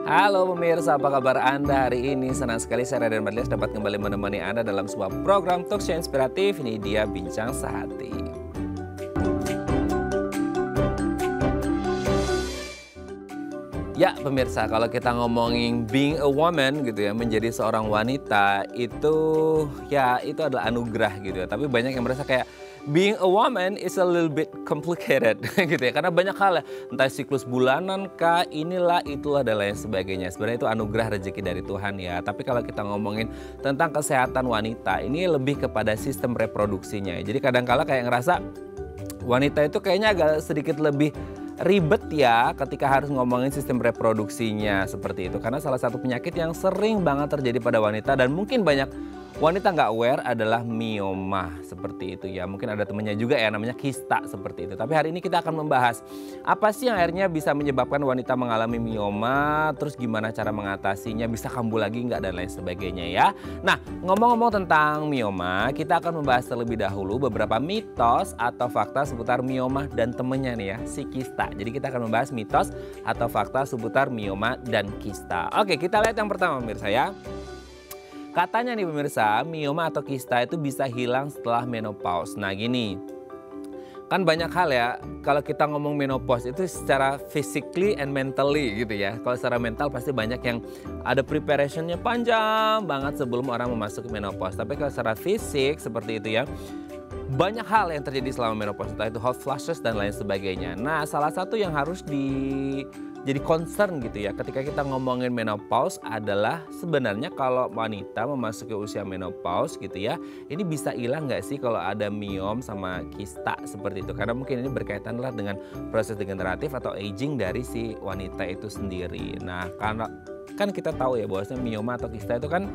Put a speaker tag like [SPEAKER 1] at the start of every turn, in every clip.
[SPEAKER 1] Halo pemirsa, apa kabar Anda hari ini? Senang sekali saya Raden Badlias dapat kembali menemani Anda dalam sebuah program talkshow inspiratif. Ini dia Bincang Sehati. Ya pemirsa, kalau kita ngomongin being a woman gitu ya, menjadi seorang wanita itu itu adalah anugerah gitu ya. Tapi banyak yang merasa kayak being a woman is a little bit complicated gitu ya. Karena banyak hal ya, entah siklus bulanan kah, inilah itulah dan lain sebagainya. Sebenarnya itu anugerah rezeki dari Tuhan ya. Tapi kalau kita ngomongin tentang kesehatan wanita, ini lebih kepada sistem reproduksinya. Jadi kadang-kala kayak ngerasa wanita itu kayaknya agak sedikit lebih ribet ya ketika harus ngomongin sistem reproduksinya seperti itu. Karena salah satu penyakit yang sering banget terjadi pada wanita dan mungkin banyak wanita nggak aware adalah mioma seperti itu ya. Mungkin ada temennya juga ya namanya kista seperti itu. Tapi hari ini kita akan membahas apa sih yang akhirnya bisa menyebabkan wanita mengalami mioma, terus gimana cara mengatasinya, bisa kambuh lagi nggak dan lain sebagainya ya. Nah ngomong-ngomong tentang mioma, kita akan membahas terlebih dahulu beberapa mitos atau fakta seputar mioma dan temennya nih ya, si kista. Jadi kita akan membahas mitos atau fakta seputar mioma dan kista. Oke, kita lihat yang pertama pemirsa ya. Katanya nih pemirsa, mioma atau kista itu bisa hilang setelah menopause. Nah gini, kan banyak hal ya, kalau kita ngomong menopause itu secara physically and mentally gitu ya. Kalau secara mental pasti banyak yang ada preparationnya panjang banget sebelum orang memasuki menopause. Tapi kalau secara fisik seperti itu ya, banyak hal yang terjadi selama menopause, entah itu hot flashes dan lain sebagainya. Nah salah satu yang harus jadi concern gitu ya ketika kita ngomongin menopause adalah sebenarnya kalau wanita memasuki usia menopause gitu ya, ini bisa hilang nggak sih kalau ada miom sama kista seperti itu, karena mungkin ini berkaitan lah dengan proses degeneratif atau aging dari si wanita itu sendiri. Nah karena kan kita tahu ya bahwasanya mioma atau kista itu kan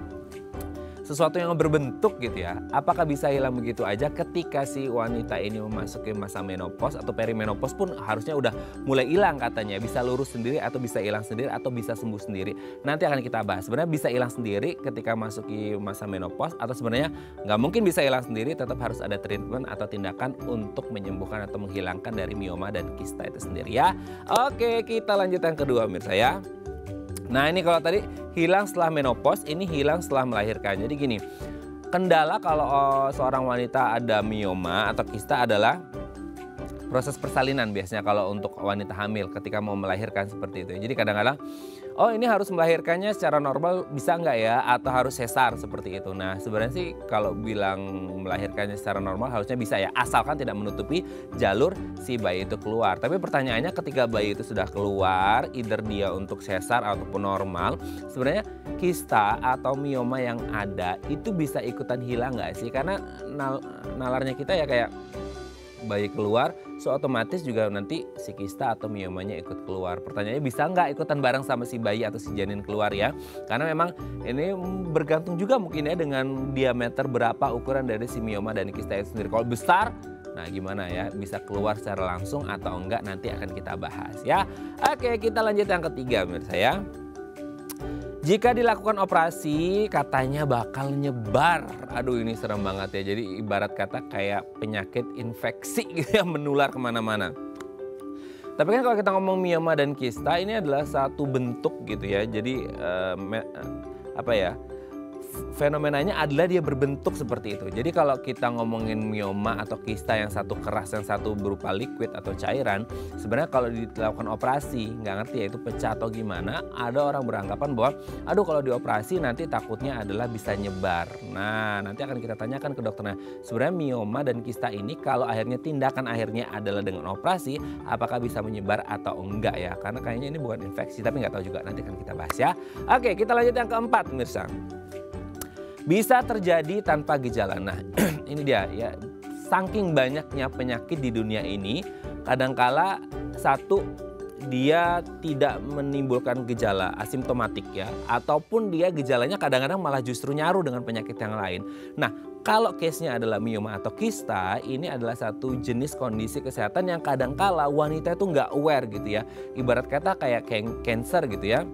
[SPEAKER 1] sesuatu yang berbentuk gitu ya. Apakah bisa hilang begitu aja ketika si wanita ini memasuki masa menopause atau perimenopause pun harusnya udah mulai hilang katanya. Bisa lurus sendiri atau bisa hilang sendiri atau bisa sembuh sendiri. Nanti akan kita bahas. Sebenarnya bisa hilang sendiri ketika masuki masa menopause atau sebenarnya nggak mungkin bisa hilang sendiri, tetap harus ada treatment atau tindakan untuk menyembuhkan atau menghilangkan dari mioma dan kista itu sendiri ya. Oke, kita lanjut yang kedua pemirsa ya. Nah ini kalau tadi hilang setelah menopause, ini hilang setelah melahirkan. Jadi gini, kendala kalau seorang wanita ada mioma atau kista adalah proses persalinan biasanya kalau untuk wanita hamil ketika mau melahirkan seperti itu. Jadi kadang-kadang, oh ini harus melahirkannya secara normal bisa nggak ya? Atau harus sesar seperti itu. Nah sebenarnya sih kalau bilang melahirkannya secara normal harusnya bisa ya. Asalkan tidak menutupi jalur si bayi itu keluar. Tapi pertanyaannya ketika bayi itu sudah keluar, either dia untuk sesar ataupun normal, sebenarnya kista atau mioma yang ada itu bisa ikutan hilang nggak sih? Karena nalarnya kita ya kayak bayi keluar, so otomatis juga nanti si kista atau miomanya ikut keluar. Pertanyaannya bisa nggak ikutan bareng sama si bayi atau si janin keluar ya? Karena memang ini bergantung juga mungkin ya dengan diameter berapa ukuran dari si mioma dan kista itu sendiri. Kalau besar, nah gimana ya? Bisa keluar secara langsung atau enggak, nanti akan kita bahas ya. Oke, kita lanjut yang ketiga pemirsa ya. Jika dilakukan operasi katanya bakal nyebar. Aduh ini serem banget ya. Jadi ibarat kata kayak penyakit infeksi gitu yang menular kemana-mana. Tapi kan kalau kita ngomong mioma dan kista ini adalah satu bentuk gitu ya. Jadi fenomenanya adalah dia berbentuk seperti itu. Jadi kalau kita ngomongin mioma atau kista yang satu keras, yang satu berupa liquid atau cairan, sebenarnya kalau dilakukan operasi, nggak ngerti ya itu pecah atau gimana, ada orang beranggapan bahwa aduh kalau dioperasi nanti takutnya adalah bisa nyebar. Nah nanti akan kita tanyakan ke dokternya, sebenarnya mioma dan kista ini kalau akhirnya tindakan akhirnya adalah dengan operasi, apakah bisa menyebar atau enggak ya? Karena kayaknya ini bukan infeksi, tapi nggak tahu juga, nanti akan kita bahas ya. Oke, kita lanjut yang keempat pemirsa. Bisa terjadi tanpa gejala. Nah ini dia ya, saking banyaknya penyakit di dunia ini, kadangkala satu dia tidak menimbulkan gejala asimptomatik ya, ataupun dia gejalanya kadang-kadang malah justru nyaru dengan penyakit yang lain. Nah kalau case-nya adalah mioma atau kista, ini adalah satu jenis kondisi kesehatan yang kadangkala wanita itu nggak aware gitu ya. Ibarat kata kayak cancer gitu ya.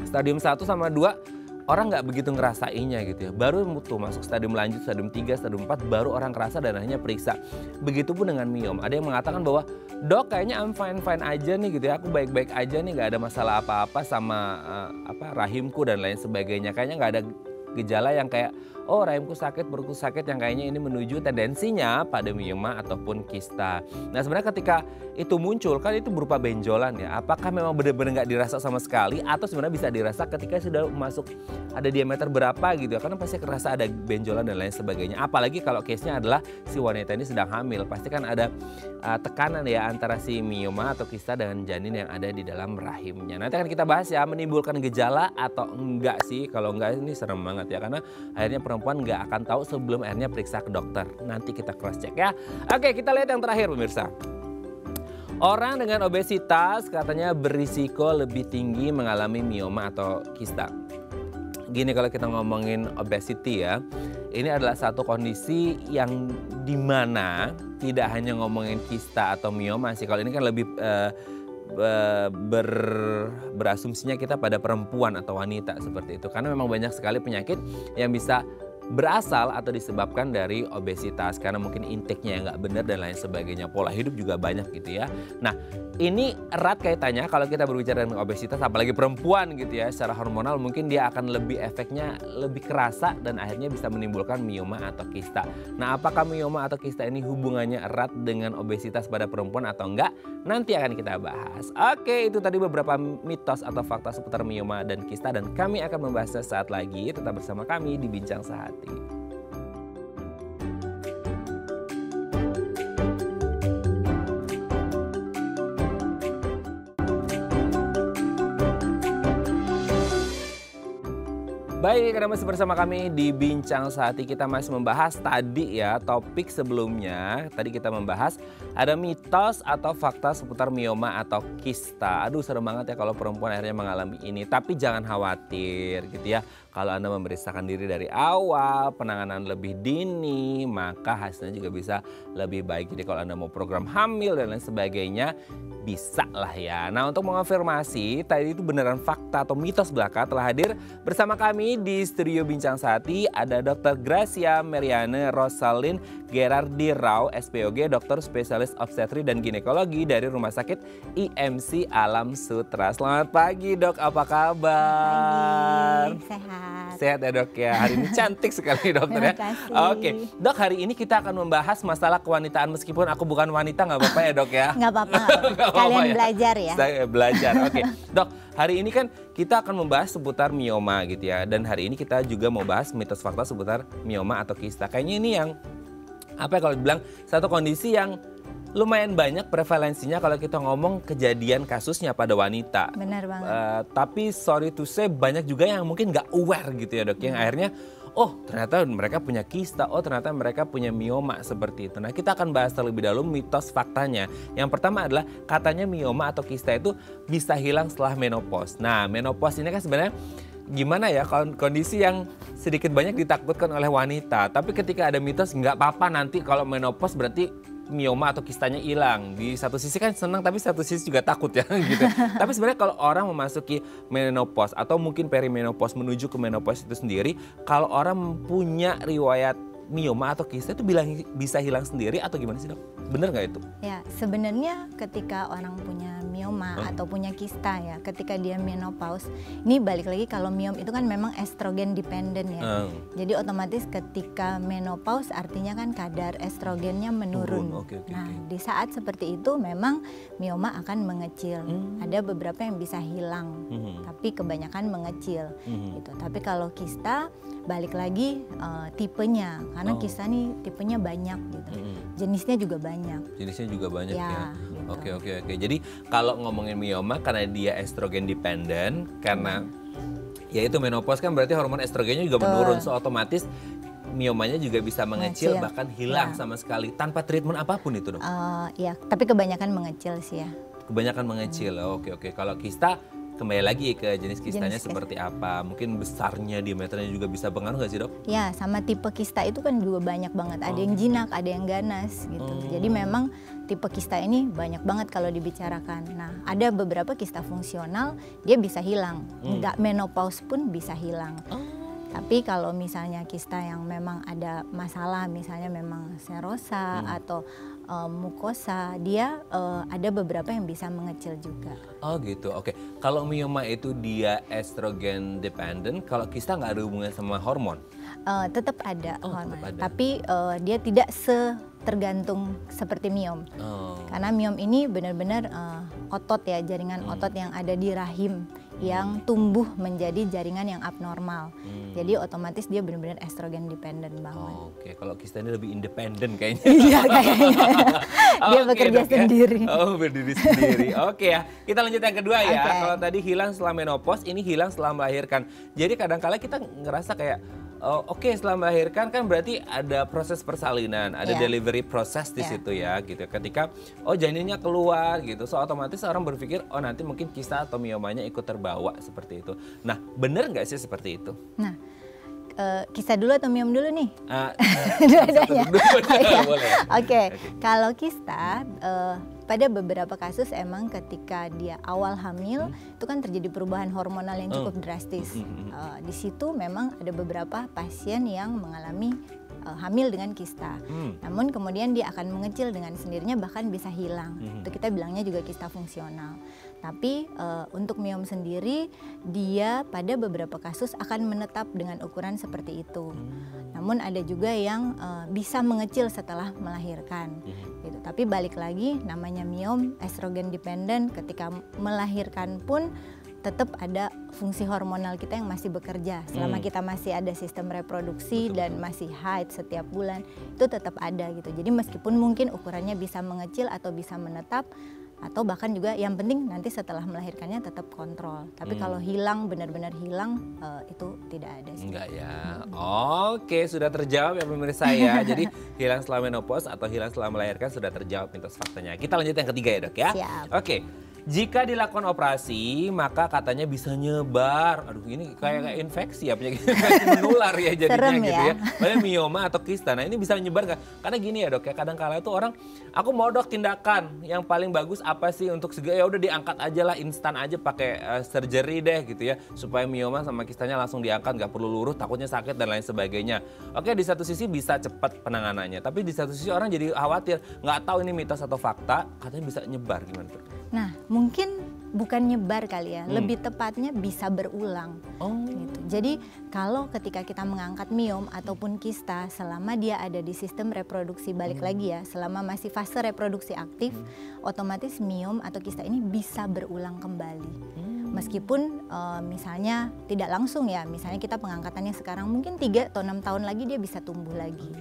[SPEAKER 1] Stadium 1 sama 2 orang nggak begitu ngerasainnya gitu ya. Baru tuh masuk stadium lanjut, stadium 3, stadium 4 baru orang ngerasa dan akhirnya periksa. Begitupun dengan miom. Ada yang mengatakan bahwa, "Dok, kayaknya I'm fine-fine aja nih gitu ya. Aku baik-baik aja nih, nggak ada masalah apa-apa sama rahimku dan lain sebagainya. Kayaknya nggak ada gejala yang kayak, oh rahimku sakit, perutku sakit, yang kayaknya ini menuju tendensinya pada mioma ataupun kista." Nah sebenarnya ketika itu muncul kan itu berupa benjolan ya. Apakah memang benar-benar nggak dirasa sama sekali atau sebenarnya bisa dirasa ketika sudah masuk ada diameter berapa gitu ya. Karena pasti kerasa ada benjolan dan lain sebagainya. Apalagi kalau case-nya adalah si wanita ini sedang hamil. Pasti kan ada tekanan ya antara si mioma atau kista dengan janin yang ada di dalam rahimnya. Nanti akan kita bahas ya, menimbulkan gejala atau enggak sih. Kalau enggak ini serem banget ya, karena akhirnya perempuan nggak akan tahu sebelum akhirnya periksa ke dokter. Nanti kita cross check ya. Oke, kita lihat yang terakhir pemirsa. Orang dengan obesitas katanya berisiko lebih tinggi mengalami mioma atau kista. Gini, kalau kita ngomongin obesity ya, ini adalah satu kondisi yang dimana tidak hanya ngomongin kista atau mioma sih. Kalau ini kan lebih berasumsinya kita pada perempuan atau wanita seperti itu. Karena memang banyak sekali penyakit yang bisa berasal atau disebabkan dari obesitas. Karena mungkin intake-nya yang nggak benar dan lain sebagainya. Pola hidup juga banyak gitu ya. Nah ini erat kaitannya kalau kita berbicara dengan obesitas, apalagi perempuan gitu ya. Secara hormonal mungkin dia akan lebih efeknya lebih kerasa dan akhirnya bisa menimbulkan mioma atau kista. Nah apakah mioma atau kista ini hubungannya erat dengan obesitas pada perempuan atau enggak? Nanti akan kita bahas. Oke, itu tadi beberapa mitos atau fakta seputar mioma dan kista dan kami akan membahasnya saat lagi. Tetap bersama kami di Bincang Sehati. Baik, karena masih bersama kami di Bincang Sehati, kita masih membahas tadi ya topik sebelumnya. Tadi kita membahas ada mitos atau fakta seputar mioma atau kista. Aduh serem banget ya kalau perempuan akhirnya mengalami ini. Tapi jangan khawatir gitu ya. Kalau Anda memeriksakan diri dari awal, penanganan lebih dini, maka hasilnya juga bisa lebih baik. Jadi kalau Anda mau program hamil dan lain sebagainya, bisa lah ya. Nah untuk mengonfirmasi tadi itu beneran fakta atau mitos belaka, telah hadir bersama kami di studio Bincang Sehati ada Dr. Gracia Meriane Rosalin Gerardi Rau, SPOG, dokter spesialis obstetri dan ginekologi dari Rumah Sakit IMC Alam Sutra. Selamat pagi dok, apa kabar?
[SPEAKER 2] Pagi, sehat.
[SPEAKER 1] Sehat ya dok ya, hari ini cantik sekali dokter ya. Oke, dok hari ini kita akan membahas masalah kewanitaan meskipun aku bukan wanita, nggak apa-apa ya dok ya?
[SPEAKER 2] Nggak apa-apa, kalian ya. Belajar ya.
[SPEAKER 1] Saya belajar, oke. Dok, hari ini kan kita akan membahas seputar mioma gitu ya. Dan hari ini kita juga mau bahas mitos fakta seputar mioma atau kista. Kayaknya ini yang apa ya kalau dibilang satu kondisi yang lumayan banyak prevalensinya kalau kita ngomong kejadian kasusnya pada wanita.
[SPEAKER 2] Benar banget.
[SPEAKER 1] Tapi sorry to say banyak juga yang mungkin nggak aware gitu ya dok. Yang akhirnya oh ternyata mereka punya kista, oh ternyata mereka punya mioma seperti itu. Nah kita akan bahas terlebih dahulu mitos faktanya. Yang pertama adalah katanya mioma atau kista itu bisa hilang setelah menopause. Nah menopause ini kan sebenarnya gimana ya kondisi yang sedikit banyak ditakutkan oleh wanita. Tapi ketika ada mitos nggak apa-apa nanti kalau menopause berarti mioma atau kistanya hilang. Di satu sisi kan senang tapi satu sisi juga takut ya gitu. Tapi sebenarnya kalau orang memasuki menopause atau mungkin perimenopause menuju ke menopause itu sendiri, kalau orang punya riwayat mioma atau kista itu bisa hilang sendiri atau gimana sih dok? Bener nggak itu?
[SPEAKER 2] Ya sebenarnya ketika orang punya mioma atau punya kista ya, ketika dia menopause, ini balik lagi kalau miom itu kan memang estrogen dependent ya. Jadi otomatis ketika menopause artinya kan kadar estrogennya menurun. Nah di saat seperti itu memang mioma akan mengecil. Ada beberapa yang bisa hilang, tapi kebanyakan mengecil. Gitu. Tapi kalau kista balik lagi tipenya, karena kista nih tipenya banyak gitu. Jenisnya juga banyak.
[SPEAKER 1] Jenisnya juga banyak ya.
[SPEAKER 2] Gitu.
[SPEAKER 1] Oke. Jadi kalau ngomongin mioma karena dia estrogen dependent, karena ya itu menopause kan berarti hormon estrogennya juga menurun, so otomatis miomanya juga bisa mengecil bahkan hilang sama sekali tanpa treatment apapun itu dong.
[SPEAKER 2] Ya, tapi kebanyakan mengecil sih ya.
[SPEAKER 1] Kebanyakan mengecil. Oke. Kalau kista kembali lagi ke jenis kistanya
[SPEAKER 2] Jenis kista.
[SPEAKER 1] seperti apa. Mungkin besarnya, diameternya juga bisa pengaruh nggak sih, Dok?
[SPEAKER 2] Ya, sama tipe kista itu kan juga banyak banget. Ada yang jinak, ada yang ganas gitu. Jadi memang tipe kista ini banyak banget kalau dibicarakan. Nah, ada beberapa kista fungsional dia bisa hilang. Nggak menopause pun bisa hilang. Tapi kalau misalnya kista yang memang ada masalah, misalnya memang serosa atau mukosa, dia ada beberapa yang bisa mengecil juga.
[SPEAKER 1] Oh gitu, oke. Kalau mioma itu dia estrogen dependent, kalau kista nggak ada hubungannya sama hormon?
[SPEAKER 2] Tetap ada hormon,
[SPEAKER 1] tetap ada.
[SPEAKER 2] tapi dia tidak tergantung seperti miom. Karena miom ini benar-benar otot ya, jaringan otot yang ada di rahim yang tumbuh menjadi jaringan yang abnormal. Jadi otomatis dia benar-benar estrogen dependent banget.
[SPEAKER 1] Oke, kalau kista ini lebih independen kayaknya.
[SPEAKER 2] Iya kayaknya. Dia bekerja
[SPEAKER 1] Dok, ya.
[SPEAKER 2] sendiri.
[SPEAKER 1] Oh, berdiri sendiri. Oke ya, kita lanjut yang kedua ya.
[SPEAKER 2] Oke.
[SPEAKER 1] Kalau tadi hilang setelah menopause, ini hilang setelah melahirkan. Jadi kadang-kala kita ngerasa kayak, oke, setelah melahirkan kan berarti ada proses persalinan, ada
[SPEAKER 2] Iya.
[SPEAKER 1] delivery proses di
[SPEAKER 2] Iya.
[SPEAKER 1] situ ya, gitu. Ketika janinnya keluar gitu, so otomatis orang berpikir, oh nanti mungkin kista atau miomanya ikut terbawa seperti itu. Nah, bener nggak sih seperti itu?
[SPEAKER 2] Nah, kista dulu atau miom dulu nih?
[SPEAKER 1] Dua-duanya. Boleh.
[SPEAKER 2] Oke, kalau kista pada beberapa kasus emang ketika dia awal hamil itu kan terjadi perubahan hormonal yang cukup drastis. Di situ memang ada beberapa pasien yang mengalami hamil dengan kista. Namun kemudian dia akan mengecil dengan sendirinya, bahkan bisa hilang. Itu kita bilangnya juga kista fungsional. Tapi untuk miom sendiri dia pada beberapa kasus akan menetap dengan ukuran seperti itu. Namun ada juga yang bisa mengecil setelah melahirkan. Gitu. Tapi balik lagi namanya miom estrogen dependent, ketika melahirkan pun tetap ada fungsi hormonal kita yang masih bekerja. Selama kita masih ada sistem reproduksi dan masih haid setiap bulan, itu tetap ada gitu. Jadi meskipun mungkin ukurannya bisa mengecil atau bisa menetap, atau bahkan juga yang penting nanti setelah melahirkannya tetap kontrol. Tapi kalau hilang, benar-benar hilang, itu tidak ada sih.
[SPEAKER 1] Enggak ya. Oke, sudah terjawab ya pemirsa ya. Jadi hilang setelah menopause atau hilang setelah melahirkan sudah terjawab mitos faktanya. Kita lanjut yang ketiga ya, Dok ya.
[SPEAKER 2] Siap.
[SPEAKER 1] Oke. Jika dilakukan operasi, maka katanya bisa nyebar. Aduh, ini kayak infeksi ya, penyakit infeksi menular ya jadinya.
[SPEAKER 2] Serem
[SPEAKER 1] gitu
[SPEAKER 2] ya.
[SPEAKER 1] ya. Padahal mioma atau kista. Nah, ini bisa nyebar nggak? Karena gini ya, Dok ya, kadang-kala itu orang, aku mau Dok tindakan yang paling bagus apa sih untuk segera, ya udah diangkat aja lah, instan aja pakai surgery deh gitu ya, supaya mioma sama kistanya langsung diangkat, nggak perlu luruh, takutnya sakit dan lain sebagainya. Oke, di satu sisi bisa cepat penanganannya, tapi di satu sisi orang jadi khawatir, nggak tahu ini mitos atau fakta, katanya bisa nyebar, gimana tuh?
[SPEAKER 2] Nah, mungkin bukan nyebar kali ya, lebih tepatnya bisa berulang. Gitu. Jadi kalau ketika kita mengangkat miom ataupun kista, selama dia ada di sistem reproduksi, balik lagi ya, selama masih fase reproduksi aktif, otomatis miom atau kista ini bisa berulang kembali. Meskipun misalnya tidak langsung ya, misalnya kita pengangkatannya sekarang mungkin 3 atau 6 tahun lagi dia bisa tumbuh lagi.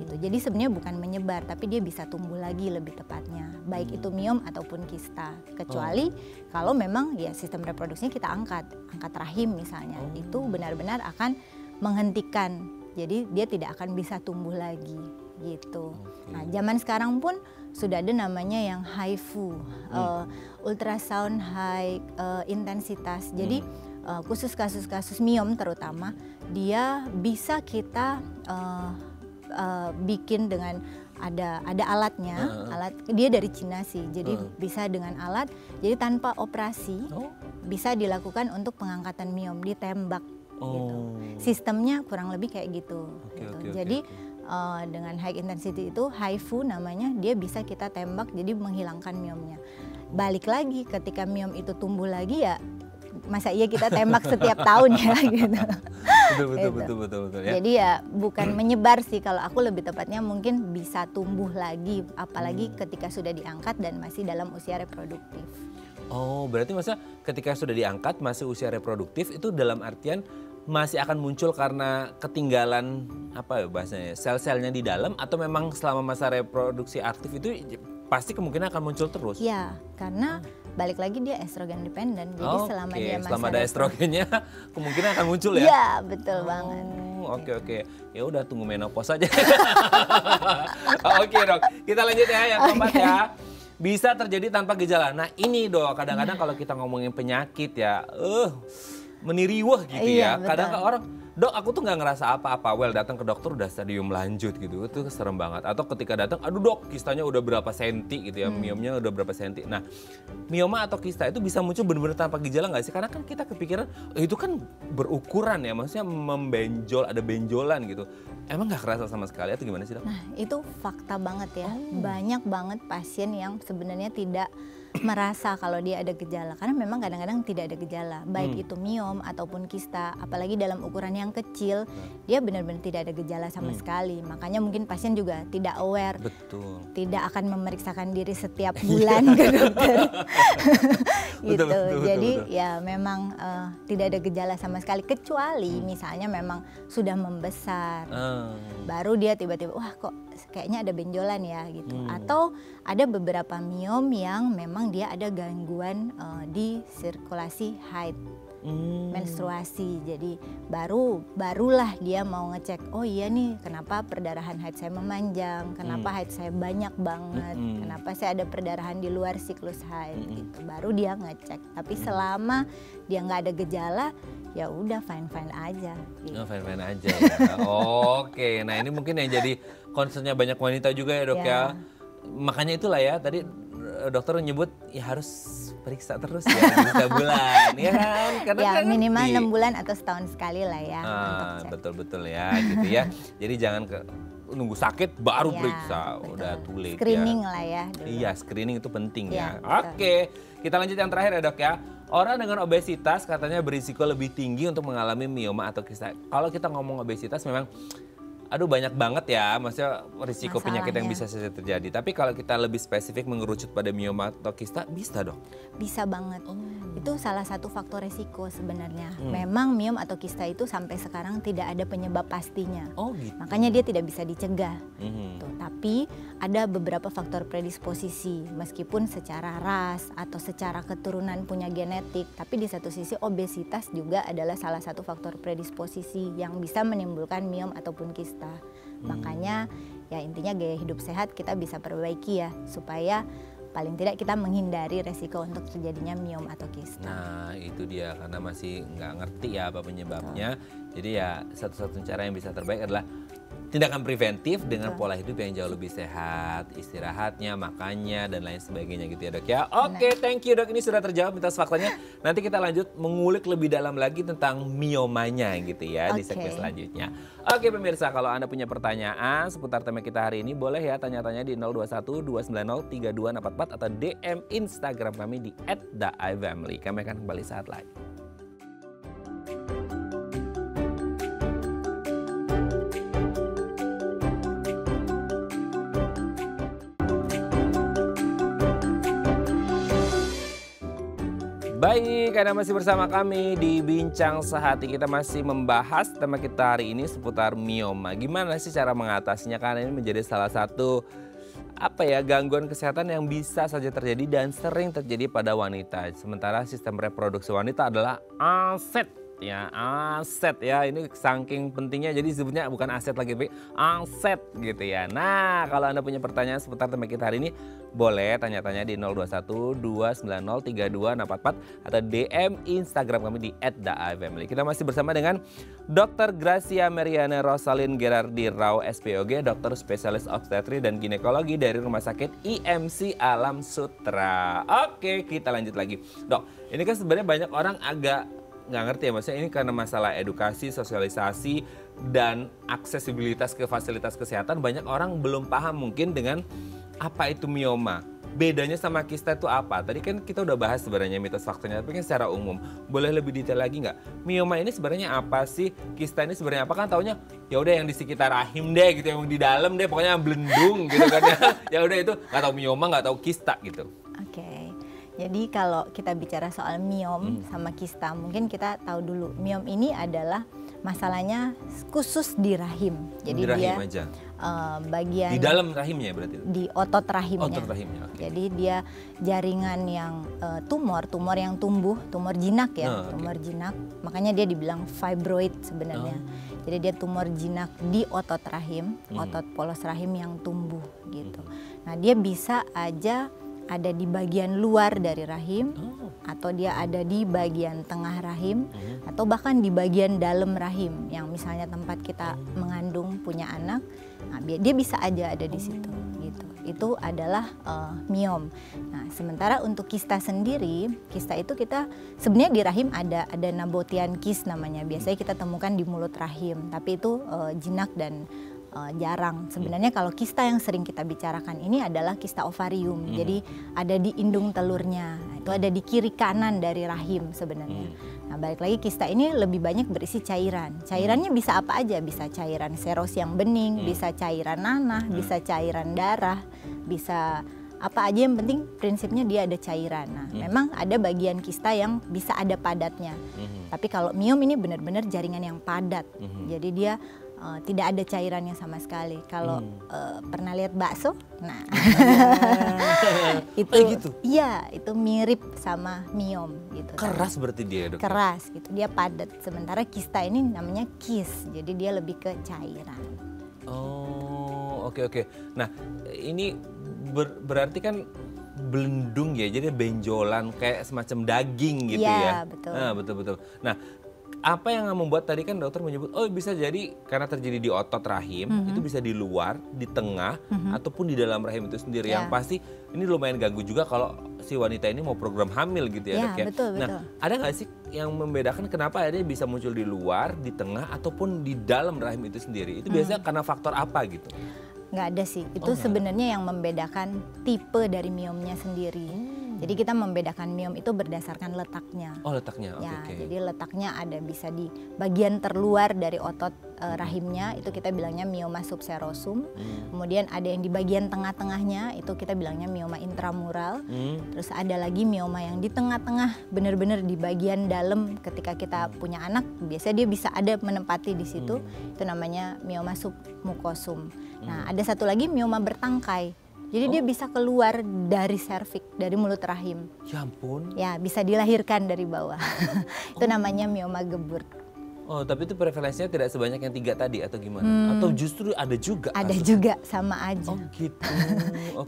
[SPEAKER 2] Gitu. Jadi sebenarnya bukan menyebar, tapi dia bisa tumbuh lagi lebih tepatnya, baik itu miom ataupun kista. Kecuali kalau memang ya sistem reproduksinya kita angkat rahim misalnya, itu benar-benar akan menghentikan. Jadi dia tidak akan bisa tumbuh lagi gitu. Nah, zaman sekarang pun sudah ada namanya yang HIFU, ultrasound high intensitas. Jadi khusus kasus-kasus miom terutama, dia bisa kita bikin dengan ada alatnya, alat dia dari Cina sih, jadi bisa dengan alat, jadi tanpa operasi bisa dilakukan untuk pengangkatan miom, ditembak gitu. Sistemnya kurang lebih kayak gitu. Jadi dengan high intensity itu HIFU namanya, dia bisa kita tembak jadi menghilangkan miomnya. Balik lagi ketika miom itu tumbuh lagi ya, masa iya kita tembak setiap tahun ya gitu.
[SPEAKER 1] Betul ya.
[SPEAKER 2] Jadi ya bukan menyebar sih, kalau aku lebih tepatnya mungkin bisa tumbuh lagi, apalagi ketika sudah diangkat dan masih dalam usia reproduktif.
[SPEAKER 1] Oh, berarti masa ketika sudah diangkat masih usia reproduktif itu dalam artian masih akan muncul karena ketinggalan apa ya bahasanya, sel-selnya di dalam, atau memang selama masa reproduksi aktif itu pasti kemungkinan akan muncul terus?
[SPEAKER 2] Ya, karena balik lagi dia estrogen dependent, jadi selama dia masih
[SPEAKER 1] selama ada estrogennya kemungkinan akan muncul ya?
[SPEAKER 2] Iya, betul banget.
[SPEAKER 1] Oke. Ya udah tunggu menopause aja. Oke, Dok. Kita lanjut ya yang keempat ya. bisa terjadi tanpa gejala. Nah ini dok, kadang-kadang kalau kita ngomongin penyakit ya, meniriwah gitu ya. Kadang orang, dok aku tuh nggak ngerasa apa-apa. Well datang ke dokter udah stadium lanjut gitu, itu serem banget. Atau ketika datang, aduh dok kistanya udah berapa senti gitu ya, miomnya udah berapa senti. Nah mioma atau kista itu bisa muncul benar-benar tanpa gejala nggak sih? Karena kan kita kepikiran, itu kan berukuran ya, maksudnya membenjol, ada benjolan gitu. Emang nggak kerasa sama sekali atau gimana sih dok?
[SPEAKER 2] Nah itu fakta banget ya, banyak banget pasien yang sebenarnya tidak merasa kalau dia ada gejala, karena memang kadang-kadang tidak ada gejala, baik itu miom ataupun kista, apalagi dalam ukuran yang kecil, dia benar-benar tidak ada gejala sama sekali. Makanya mungkin pasien juga tidak aware, tidak akan memeriksakan diri setiap bulan ke dokter, gitu. Jadi ya memang tidak ada gejala sama sekali, kecuali misalnya memang sudah membesar, baru dia tiba-tiba wah kok kayaknya ada benjolan ya gitu. Atau ada beberapa miom yang memang dia ada gangguan di sirkulasi haid, menstruasi. Jadi barulah dia mau ngecek, oh iya nih kenapa perdarahan haid saya memanjang, kenapa haid saya banyak banget, kenapa saya ada perdarahan di luar siklus haid gitu. Baru dia ngecek. Tapi selama dia nggak ada gejala, ya udah fine aja. Gitu.
[SPEAKER 1] Oh, fine aja ya. Oke, nah ini mungkin yang jadi concernnya banyak wanita juga ya dok ya. Makanya itulah ya tadi dokter menyebut ya harus periksa terus ya setiap bulan ya kan. Karena
[SPEAKER 2] ya
[SPEAKER 1] kan
[SPEAKER 2] minimal 6 bulan atau setahun sekali lah ya.
[SPEAKER 1] Betul ya gitu ya. Jadi jangan nunggu sakit baru periksa, udah too late
[SPEAKER 2] screening lah ya dulu.
[SPEAKER 1] Iya screening itu penting ya. Oke, kita lanjut yang terakhir ya dok ya. Orang dengan obesitas katanya berisiko lebih tinggi untuk mengalami mioma atau kista. Kalau kita ngomong obesitas memang aduh banyak banget ya, maksudnya risiko penyakit yang bisa saja terjadi. Tapi kalau kita lebih spesifik mengerucut pada mioma atau kista, bisa dong?
[SPEAKER 2] Bisa banget. Itu salah satu faktor resiko sebenarnya. Memang miom atau kista itu sampai sekarang tidak ada penyebab pastinya.
[SPEAKER 1] Oh gitu.
[SPEAKER 2] Makanya dia tidak bisa dicegah. Tuh, tapi ada beberapa faktor predisposisi, meskipun secara ras atau secara keturunan punya genetik. Tapi di satu sisi obesitas juga adalah salah satu faktor predisposisi yang bisa menimbulkan miom ataupun kista. Makanya ya intinya gaya hidup sehat kita bisa perbaiki ya, supaya paling tidak kita menghindari resiko untuk terjadinya miom atau kista.
[SPEAKER 1] Nah itu dia, karena masih nggak ngerti ya apa penyebabnya. Jadi ya satu-satunya cara yang bisa terbaik adalah tindakan preventif dengan pola hidup yang jauh lebih sehat, istirahatnya, makannya, dan lain sebagainya gitu ya dok ya. Oke, thank you dok, ini sudah terjawab mitos faktanya. Nanti kita lanjut mengulik lebih dalam lagi tentang miomanya gitu ya di segmen selanjutnya. Oke pemirsa, kalau Anda punya pertanyaan seputar tema kita hari ini, boleh ya tanya-tanya di 021 290 3244 atau DM Instagram kami di @daifamily. Kami akan kembali saat lagi. Baik, Anda masih bersama kami di Bincang Sehati. Kita masih membahas tema kita hari ini seputar mioma. Gimana sih cara mengatasinya? Karena ini menjadi salah satu gangguan kesehatan yang bisa saja terjadi dan sering terjadi pada wanita. Sementara sistem reproduksi wanita adalah aset. Ya, aset ya, ini saking pentingnya jadi disebutnya bukan aset lagi, tapi aset gitu ya. Nah, kalau Anda punya pertanyaan seputar tema kita hari ini, boleh tanya-tanya di 021 290 3244 atau DM Instagram kami di @daifamily. Kita masih bersama dengan Dr. Gracia Meriana Rosalyn Gerardi Rao SPOG, dokter spesialis obstetri dan ginekologi dari Rumah Sakit IMC Alam Sutra. Oke, kita lanjut lagi. Dok, ini kan sebenarnya banyak orang agak nggak ngerti ya, maksudnya ini karena masalah edukasi, sosialisasi, dan aksesibilitas ke fasilitas kesehatan, banyak orang belum paham mungkin dengan apa itu mioma. Bedanya sama kista itu apa? Tadi kan kita udah bahas sebenarnya mitos faktanya, tapi kan secara umum. Boleh lebih detail lagi nggak? Mioma ini sebenarnya apa sih? Kista ini sebenarnya apa? Kan taunya ya udah yang di sekitar rahim deh gitu, yang di dalam deh, pokoknya belendung gitu kan ya. Ya udah itu nggak tahu mioma, nggak tahu kista gitu.
[SPEAKER 2] Oke. Jadi kalau kita bicara soal miom sama kista, mungkin kita tahu dulu miom ini adalah masalahnya khusus di rahim. Jadi
[SPEAKER 1] di rahim
[SPEAKER 2] dia
[SPEAKER 1] aja.
[SPEAKER 2] Bagian
[SPEAKER 1] di dalam rahimnya berarti?
[SPEAKER 2] Di otot rahimnya.
[SPEAKER 1] Otot rahimnya, oke.
[SPEAKER 2] Jadi dia jaringan yang tumor yang tumbuh, tumor jinak ya, tumor jinak. Makanya dia dibilang fibroid sebenarnya. Jadi dia tumor jinak di otot rahim, otot polos rahim yang tumbuh gitu. Nah dia bisa aja ada di bagian luar dari rahim, atau dia ada di bagian tengah rahim, atau bahkan di bagian dalam rahim, yang misalnya tempat kita mengandung punya anak, nah, dia bisa aja ada di situ. Gitu. Itu adalah miom. Nah, sementara untuk kista sendiri, kista itu kita sebenarnya di rahim ada Nabotian kist namanya. Biasanya kita temukan di mulut rahim, tapi itu jinak dan jarang. Sebenarnya kalau kista yang sering kita bicarakan ini adalah kista ovarium. Jadi ada di indung telurnya. Nah, itu ada di kiri kanan dari rahim sebenarnya. Nah, balik lagi kista ini lebih banyak berisi cairan. Cairannya bisa apa aja, bisa cairan seros yang bening, bisa cairan nanah, bisa cairan darah, bisa apa aja, yang penting prinsipnya dia ada cairan. Nah, memang ada bagian kista yang bisa ada padatnya. Tapi kalau miom ini benar-benar jaringan yang padat. Jadi dia tidak ada cairannya sama sekali. Kalau pernah lihat bakso, nah itu
[SPEAKER 1] gitu.
[SPEAKER 2] Iya, itu mirip sama miom gitu.
[SPEAKER 1] Keras berarti dia, Dok?
[SPEAKER 2] Keras gitu, dia padat. Sementara kista ini namanya kis, jadi dia lebih ke cairan.
[SPEAKER 1] Oh, oke. Nah, ini berarti kan belendung ya, jadi benjolan kayak semacam daging gitu ya.
[SPEAKER 2] Iya, betul.
[SPEAKER 1] Nah, betul. Nah, apa yang membuat tadi kan dokter menyebut, oh bisa jadi karena terjadi di otot rahim, itu bisa di luar, di tengah, ataupun di dalam rahim itu sendiri. Yang pasti ini lumayan ganggu juga kalau si wanita ini mau program hamil gitu ya, Dok ya.
[SPEAKER 2] Betul.
[SPEAKER 1] Nah, ada nggak sih yang membedakan kenapa akhirnya bisa muncul di luar, di tengah, ataupun di dalam rahim itu sendiri? Itu biasanya karena faktor apa gitu?
[SPEAKER 2] Nggak ada sih, itu sebenarnya yang membedakan tipe dari miomnya sendiri. Jadi kita membedakan miom itu berdasarkan letaknya.
[SPEAKER 1] Oh, letaknya, oke.
[SPEAKER 2] Jadi letaknya ada bisa di bagian terluar dari otot rahimnya, itu kita bilangnya mioma subserosum. Kemudian ada yang di bagian tengah-tengahnya, itu kita bilangnya mioma intramural. Terus ada lagi mioma yang di tengah-tengah, benar-benar di bagian dalam ketika kita punya anak, biasanya dia bisa ada menempati di situ, itu namanya mioma submukosum. Nah, ada satu lagi mioma bertangkai. Jadi dia bisa keluar dari serviks, dari mulut rahim.
[SPEAKER 1] Ya ampun.
[SPEAKER 2] Ya, bisa dilahirkan dari bawah. Itu namanya mioma geburt.
[SPEAKER 1] Oh, tapi itu prevalensinya tidak sebanyak yang 3 tadi atau gimana? Atau justru ada juga?
[SPEAKER 2] Ada juga, sama aja.
[SPEAKER 1] Oh gitu.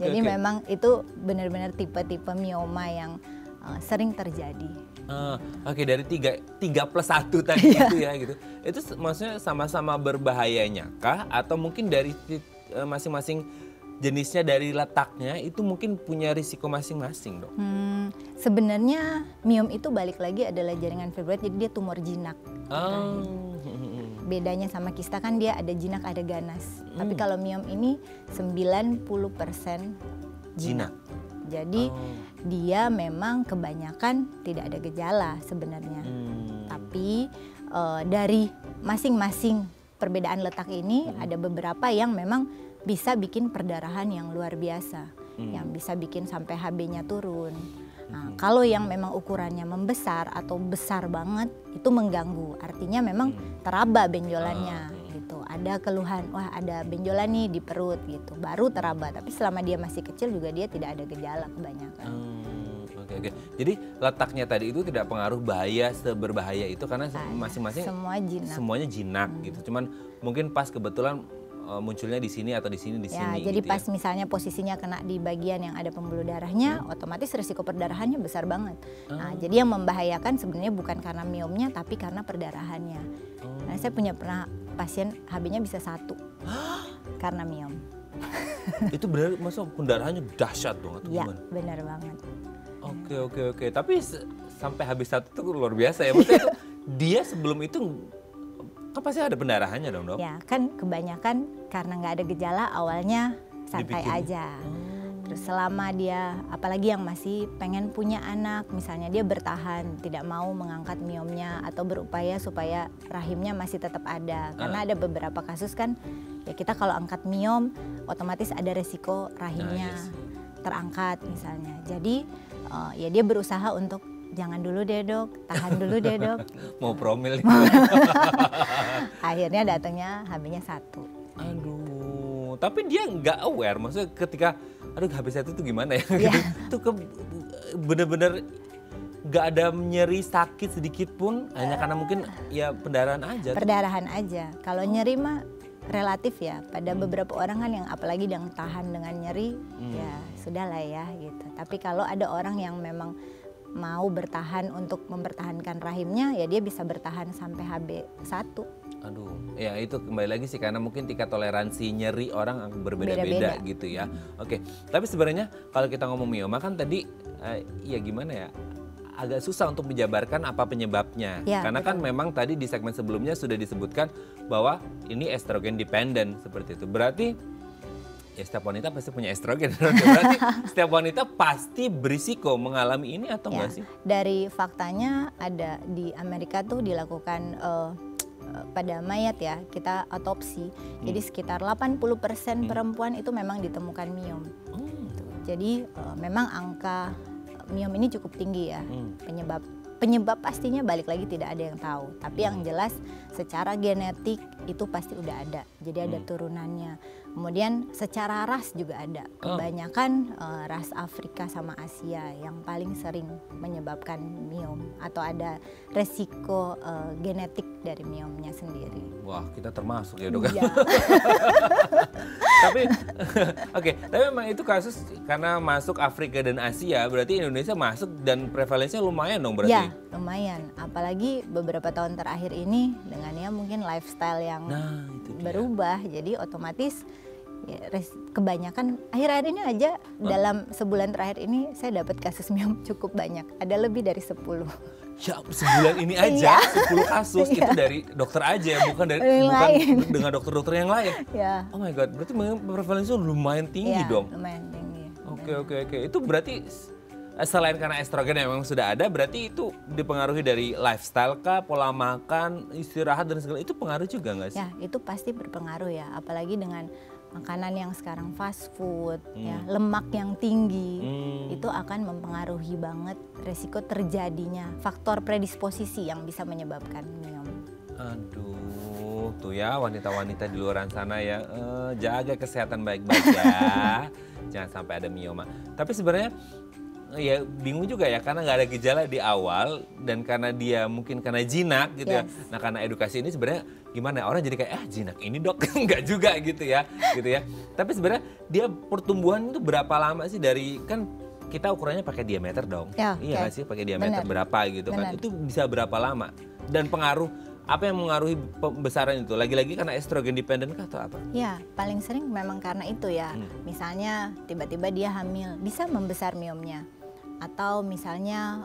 [SPEAKER 2] Jadi memang itu benar-benar tipe-tipe mioma yang sering terjadi.
[SPEAKER 1] Oke, dari 3 plus 1 tadi itu ya gitu. Itu maksudnya sama-sama berbahayanya kah? Atau mungkin dari masing-masing jenisnya dari letaknya itu mungkin punya risiko masing-masing, Dok?
[SPEAKER 2] Sebenarnya miom itu balik lagi adalah jaringan fibroid, jadi dia tumor jinak. Bedanya sama kista kan dia ada jinak, ada ganas. Tapi kalau miom ini 90% jinak. Jadi dia memang kebanyakan tidak ada gejala sebenarnya. Tapi dari masing-masing perbedaan letak ini ada beberapa yang memang bisa bikin perdarahan yang luar biasa, yang bisa bikin sampai HB-nya turun. Nah, kalau yang memang ukurannya membesar atau besar banget, itu mengganggu. Artinya memang teraba benjolannya gitu. Ada keluhan, wah ada benjolan nih di perut gitu, baru teraba. Tapi selama dia masih kecil juga dia tidak ada gejala kebanyakan.
[SPEAKER 1] Oke. Jadi letaknya tadi itu tidak pengaruh bahaya seberbahaya itu karena masing-masing semuanya jinak gitu. Cuman mungkin pas kebetulan munculnya di sini atau di sini
[SPEAKER 2] jadi
[SPEAKER 1] gitu
[SPEAKER 2] pas misalnya posisinya kena di bagian yang ada pembuluh darahnya, otomatis risiko perdarahannya besar banget. Nah, jadi yang membahayakan sebenarnya bukan karena miomnya tapi karena perdarahannya. Nah, saya pernah pasien HB-nya bisa 1 karena miom.
[SPEAKER 1] Itu benar, masa pendarahannya dahsyat dong atau
[SPEAKER 2] ya,
[SPEAKER 1] gimana?
[SPEAKER 2] Benar banget.
[SPEAKER 1] Oke. Tapi sampai habis 1 itu luar biasa ya. Maksudnya itu dia sebelum itu kan pasti ada pendarahannya dong, Dok?
[SPEAKER 2] Ya, kan kebanyakan karena nggak ada gejala awalnya santai aja. Terus selama dia, apalagi yang masih pengen punya anak, misalnya dia bertahan, tidak mau mengangkat miomnya atau berupaya supaya rahimnya masih tetap ada. Karena ada beberapa kasus kan, ya kita kalau angkat miom, otomatis ada resiko rahimnya terangkat misalnya. Jadi ya dia berusaha untuk jangan dulu deh, Dok, tahan dulu deh, Dok.
[SPEAKER 1] Mau promil.
[SPEAKER 2] Akhirnya datangnya HB-nya 1.
[SPEAKER 1] Aduh, tapi dia nggak aware, maksudnya ketika, aduh habis itu gimana ya? Itu bener-bener nggak ada nyeri sakit sedikit pun, hanya karena mungkin ya pendarahan aja.
[SPEAKER 2] Perdarahan aja. Kalau nyeri mah relatif ya. Pada beberapa orang kan yang apalagi yang tahan dengan nyeri, ya sudahlah ya gitu. Tapi kalau ada orang yang memang mau bertahan untuk mempertahankan rahimnya, ya dia bisa bertahan sampai HB1.
[SPEAKER 1] Aduh, ya itu kembali lagi sih karena mungkin tingkat toleransi nyeri orang berbeda-beda gitu ya. Oke, tapi sebenarnya kalau kita ngomong mioma kan tadi ya gimana ya, agak susah untuk menjabarkan apa penyebabnya.
[SPEAKER 2] Ya,
[SPEAKER 1] karena kan
[SPEAKER 2] betul.
[SPEAKER 1] memang tadi di segmen sebelumnya sudah disebutkan bahwa ini estrogen dependent seperti itu. Berarti ya setiap wanita pasti punya estrogen. Berarti setiap wanita pasti berisiko mengalami ini atau enggak sih?
[SPEAKER 2] Dari faktanya ada di Amerika tuh dilakukan pada mayat ya, kita otopsi. Jadi sekitar 80% perempuan itu memang ditemukan miom. Jadi memang angka miom ini cukup tinggi ya. Penyebab pastinya balik lagi tidak ada yang tahu. Tapi yang jelas secara genetik itu pasti udah ada. Jadi ada turunannya. Kemudian secara ras juga ada. Kebanyakan ras Afrika sama Asia yang paling sering menyebabkan miom atau ada resiko genetik dari miomnya sendiri.
[SPEAKER 1] Wah, kita termasuk ya dok.
[SPEAKER 2] Iya.
[SPEAKER 1] Tapi oke, tapi memang itu kasus karena masuk Afrika dan Asia, berarti Indonesia masuk dan prevalensinya lumayan dong berarti.
[SPEAKER 2] Ya, lumayan. Apalagi beberapa tahun terakhir ini dengan ya mungkin lifestyle yang berubah, jadi otomatis ya, kebanyakan akhir-akhir ini aja dalam sebulan terakhir ini saya dapat kasus miom cukup banyak, ada lebih dari 10.
[SPEAKER 1] Ya sebulan ini aja 10 kasus itu dari dokter aja ya, bukan dengan dokter-dokter yang lain.
[SPEAKER 2] Ya.
[SPEAKER 1] Oh my god, berarti prevalensinya lumayan tinggi
[SPEAKER 2] Ya,
[SPEAKER 1] dong.
[SPEAKER 2] lumayan tinggi.
[SPEAKER 1] Oke. Itu berarti selain karena estrogen yang memang sudah ada, berarti itu dipengaruhi dari lifestyle kah, pola makan, istirahat dan segala itu pengaruh juga nggak sih?
[SPEAKER 2] Ya, itu pasti berpengaruh ya, apalagi dengan makanan yang sekarang fast food, ya, lemak yang tinggi, itu akan mempengaruhi banget resiko terjadinya faktor predisposisi yang bisa menyebabkan miom.
[SPEAKER 1] Aduh, tuh ya wanita-wanita di luar sana ya, jaga kesehatan baik-baik ya, jangan sampai ada mioma. Tapi sebenarnya ya bingung juga ya karena nggak ada gejala di awal dan karena dia mungkin karena jinak gitu ya. Nah karena edukasi ini sebenarnya gimana orang jadi kayak jinak ini dok nggak juga gitu ya. Tapi sebenarnya dia pertumbuhan itu berapa lama sih dari kan kita ukurannya pakai diameter dong. Iya nggak sih pakai diameter berapa gitu kan? Itu bisa berapa lama dan pengaruh apa yang mengaruhi pembesaran itu? Lagi-lagi karena estrogen dependent kah atau apa?
[SPEAKER 2] Ya, paling sering memang karena itu ya. Misalnya tiba-tiba dia hamil, bisa membesar miomnya. Atau misalnya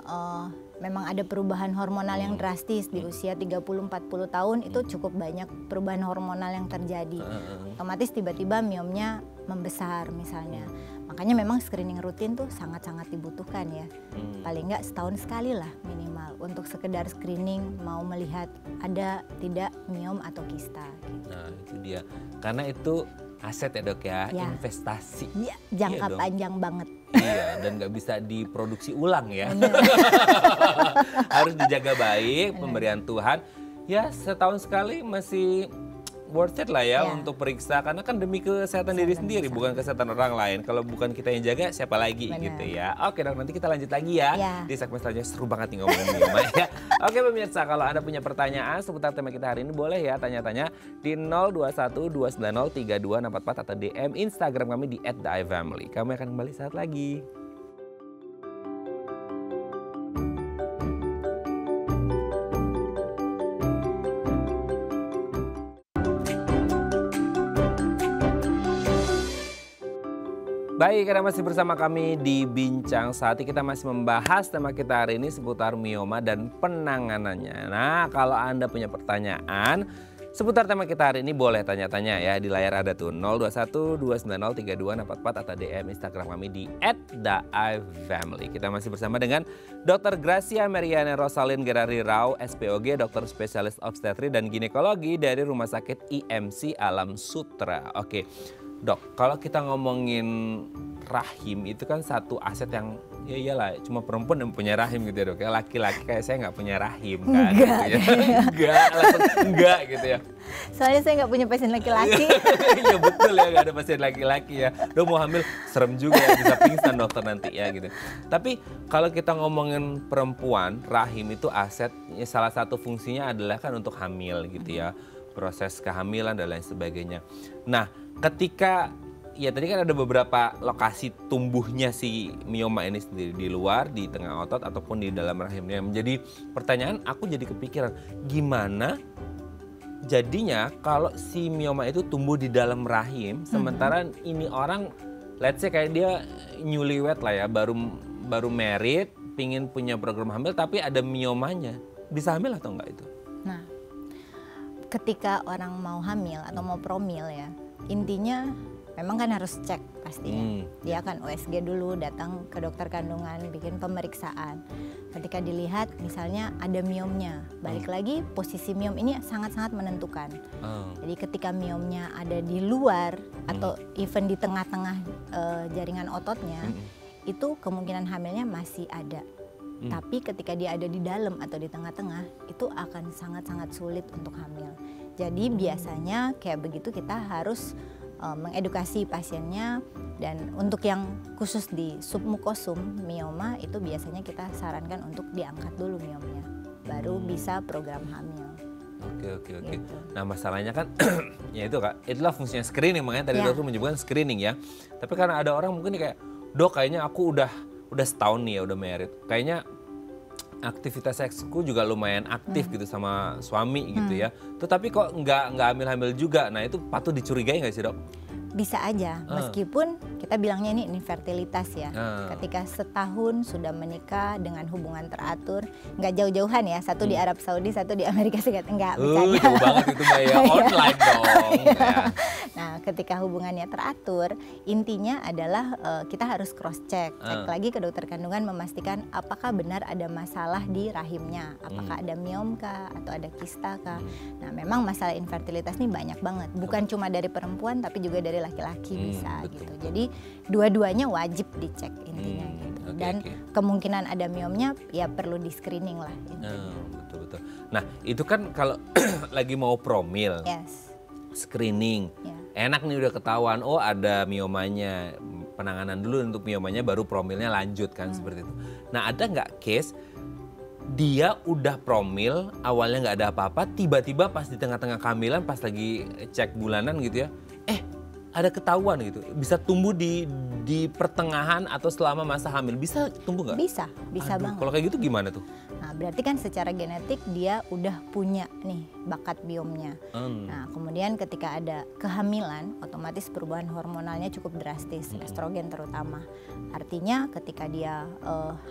[SPEAKER 2] memang ada perubahan hormonal yang drastis di usia 30-40 tahun itu cukup banyak perubahan hormonal yang terjadi. Otomatis tiba-tiba miomnya membesar misalnya. Makanya memang screening rutin tuh sangat-sangat dibutuhkan ya. Paling nggak setahun sekali lah minimal untuk sekedar screening mau melihat ada tidak miom atau kista. Gitu.
[SPEAKER 1] Nah itu dia. Karena itu aset ya dok ya, investasi.
[SPEAKER 2] Iya, jangka panjang banget.
[SPEAKER 1] Iya, dan nggak bisa diproduksi ulang ya. Harus dijaga baik, pemberian Tuhan. Ya setahun sekali masih worth it lah ya untuk periksa. Karena kan demi kesehatan diri sendiri, bukan kesehatan orang lain. Kalau bukan kita yang jaga, siapa lagi gitu ya. Oke dok, nanti kita lanjut lagi ya. Di segmen selanjutnya seru banget nih ngomongin mioma ya. Oke pemirsa, kalau Anda punya pertanyaan seputar tema kita hari ini boleh ya tanya-tanya di 0212903244 atau DM Instagram kami di @theifamily. Kami akan kembali saat lagi. Baik, Anda masih bersama kami di Bincang Saat ini kita masih membahas tema kita hari ini seputar mioma dan penanganannya. Nah, kalau Anda punya pertanyaan seputar tema kita hari ini boleh tanya-tanya ya. Di layar ada tuh 0212903244 atau DM Instagram kami di @theifamily. Kita masih bersama dengan Dr. Gracia Meriana Rosalin Gerari Rau, SPOG, dokter spesialis obstetri dan ginekologi dari Rumah Sakit IMC Alam Sutra. Oke. Dok, kalau kita ngomongin rahim itu kan satu aset yang ya iyalah cuma perempuan yang punya rahim gitu ya dok. Ya laki-laki kayak saya nggak punya rahim kan.
[SPEAKER 2] Enggak,
[SPEAKER 1] gitu ya. enggak gitu ya.
[SPEAKER 2] Soalnya saya nggak punya pasien laki-laki.
[SPEAKER 1] Iya betul ya, nggak ada pasien laki-laki ya. Dok mau hamil serem juga ya, bisa pingsan dokter nanti ya gitu. Tapi kalau kita ngomongin perempuan, rahim itu aset, ya salah satu fungsinya adalah kan untuk hamil gitu ya. proses kehamilan dan lain sebagainya. Nah, ketika ya tadi kan ada beberapa lokasi tumbuhnya si mioma ini sendiri, di luar, di tengah otot ataupun di dalam rahimnya. Menjadi pertanyaan, aku jadi kepikiran, gimana jadinya kalau si mioma itu tumbuh di dalam rahim, sementara ini orang, let's say kayak dia newlywed lah ya, baru married, pingin punya program hamil tapi ada miomanya, bisa hamil atau enggak itu?
[SPEAKER 2] Nah, ketika orang mau hamil atau mau promil ya, intinya memang kan harus cek pastinya. Dia akan USG dulu, datang ke dokter kandungan, bikin pemeriksaan. Ketika dilihat misalnya ada miomnya, balik lagi posisi miom ini sangat-sangat menentukan. Jadi ketika miomnya ada di luar atau even di tengah-tengah jaringan ototnya, itu kemungkinan hamilnya masih ada. Tapi ketika dia ada di dalam atau di tengah-tengah, itu akan sangat-sangat sulit untuk hamil. Jadi biasanya kayak begitu kita harus mengedukasi pasiennya, dan untuk yang khusus di submukosum mioma itu biasanya kita sarankan untuk diangkat dulu miomnya, baru bisa program hamil.
[SPEAKER 1] Oke.
[SPEAKER 2] Gitu.
[SPEAKER 1] Nah masalahnya kan, ya itu Kak, itulah fungsinya screening, makanya tadi dokter menyebutkan screening ya. Tapi karena ada orang mungkin kayak, dok kayaknya aku udah setahun nih ya udah married, kayaknya aktivitas seksku juga lumayan aktif gitu sama suami gitu ya. Tetapi kok nggak hamil-hamil juga. Nah itu patut dicurigai nggak sih dok?
[SPEAKER 2] Bisa aja, meskipun kita bilangnya ini infertilitas ya. Ketika setahun sudah menikah dengan hubungan teratur, nggak jauh-jauhan ya, satu di Arab Saudi, satu di Amerika Serikat, enggak, bercanda.
[SPEAKER 1] Jauh banget itu Mbak ya, online dong. Ya.
[SPEAKER 2] Nah ketika hubungannya teratur, intinya adalah kita harus cross check, cek lagi ke dokter kandungan, memastikan apakah benar ada masalah di rahimnya, apakah ada miom kah, atau ada kista kah. Nah memang masalah infertilitas ini banyak banget, bukan cuma dari perempuan tapi juga dari laki-laki bisa gitu. Jadi dua-duanya wajib dicek intinya gitu. Dan kemungkinan ada miomnya ya perlu di screening lah.
[SPEAKER 1] Betul. Nah itu kan kalau lagi mau promil, screening, enak nih udah ketahuan, oh ada miomanya, penanganan dulu untuk miomanya baru promilnya lanjut kan seperti itu. Nah ada nggak case dia udah promil, awalnya nggak ada apa-apa, tiba-tiba pas di tengah-tengah kehamilan, pas lagi cek bulanan gitu ya, ada ketahuan gitu, bisa tumbuh di pertengahan atau selama masa hamil, bisa tumbuh nggak?
[SPEAKER 2] Bisa banget.
[SPEAKER 1] Kalau kayak gitu gimana tuh?
[SPEAKER 2] Nah berarti kan secara genetik dia udah punya nih bakat biomnya. Nah kemudian ketika ada kehamilan, otomatis perubahan hormonalnya cukup drastis, estrogen terutama. Artinya ketika dia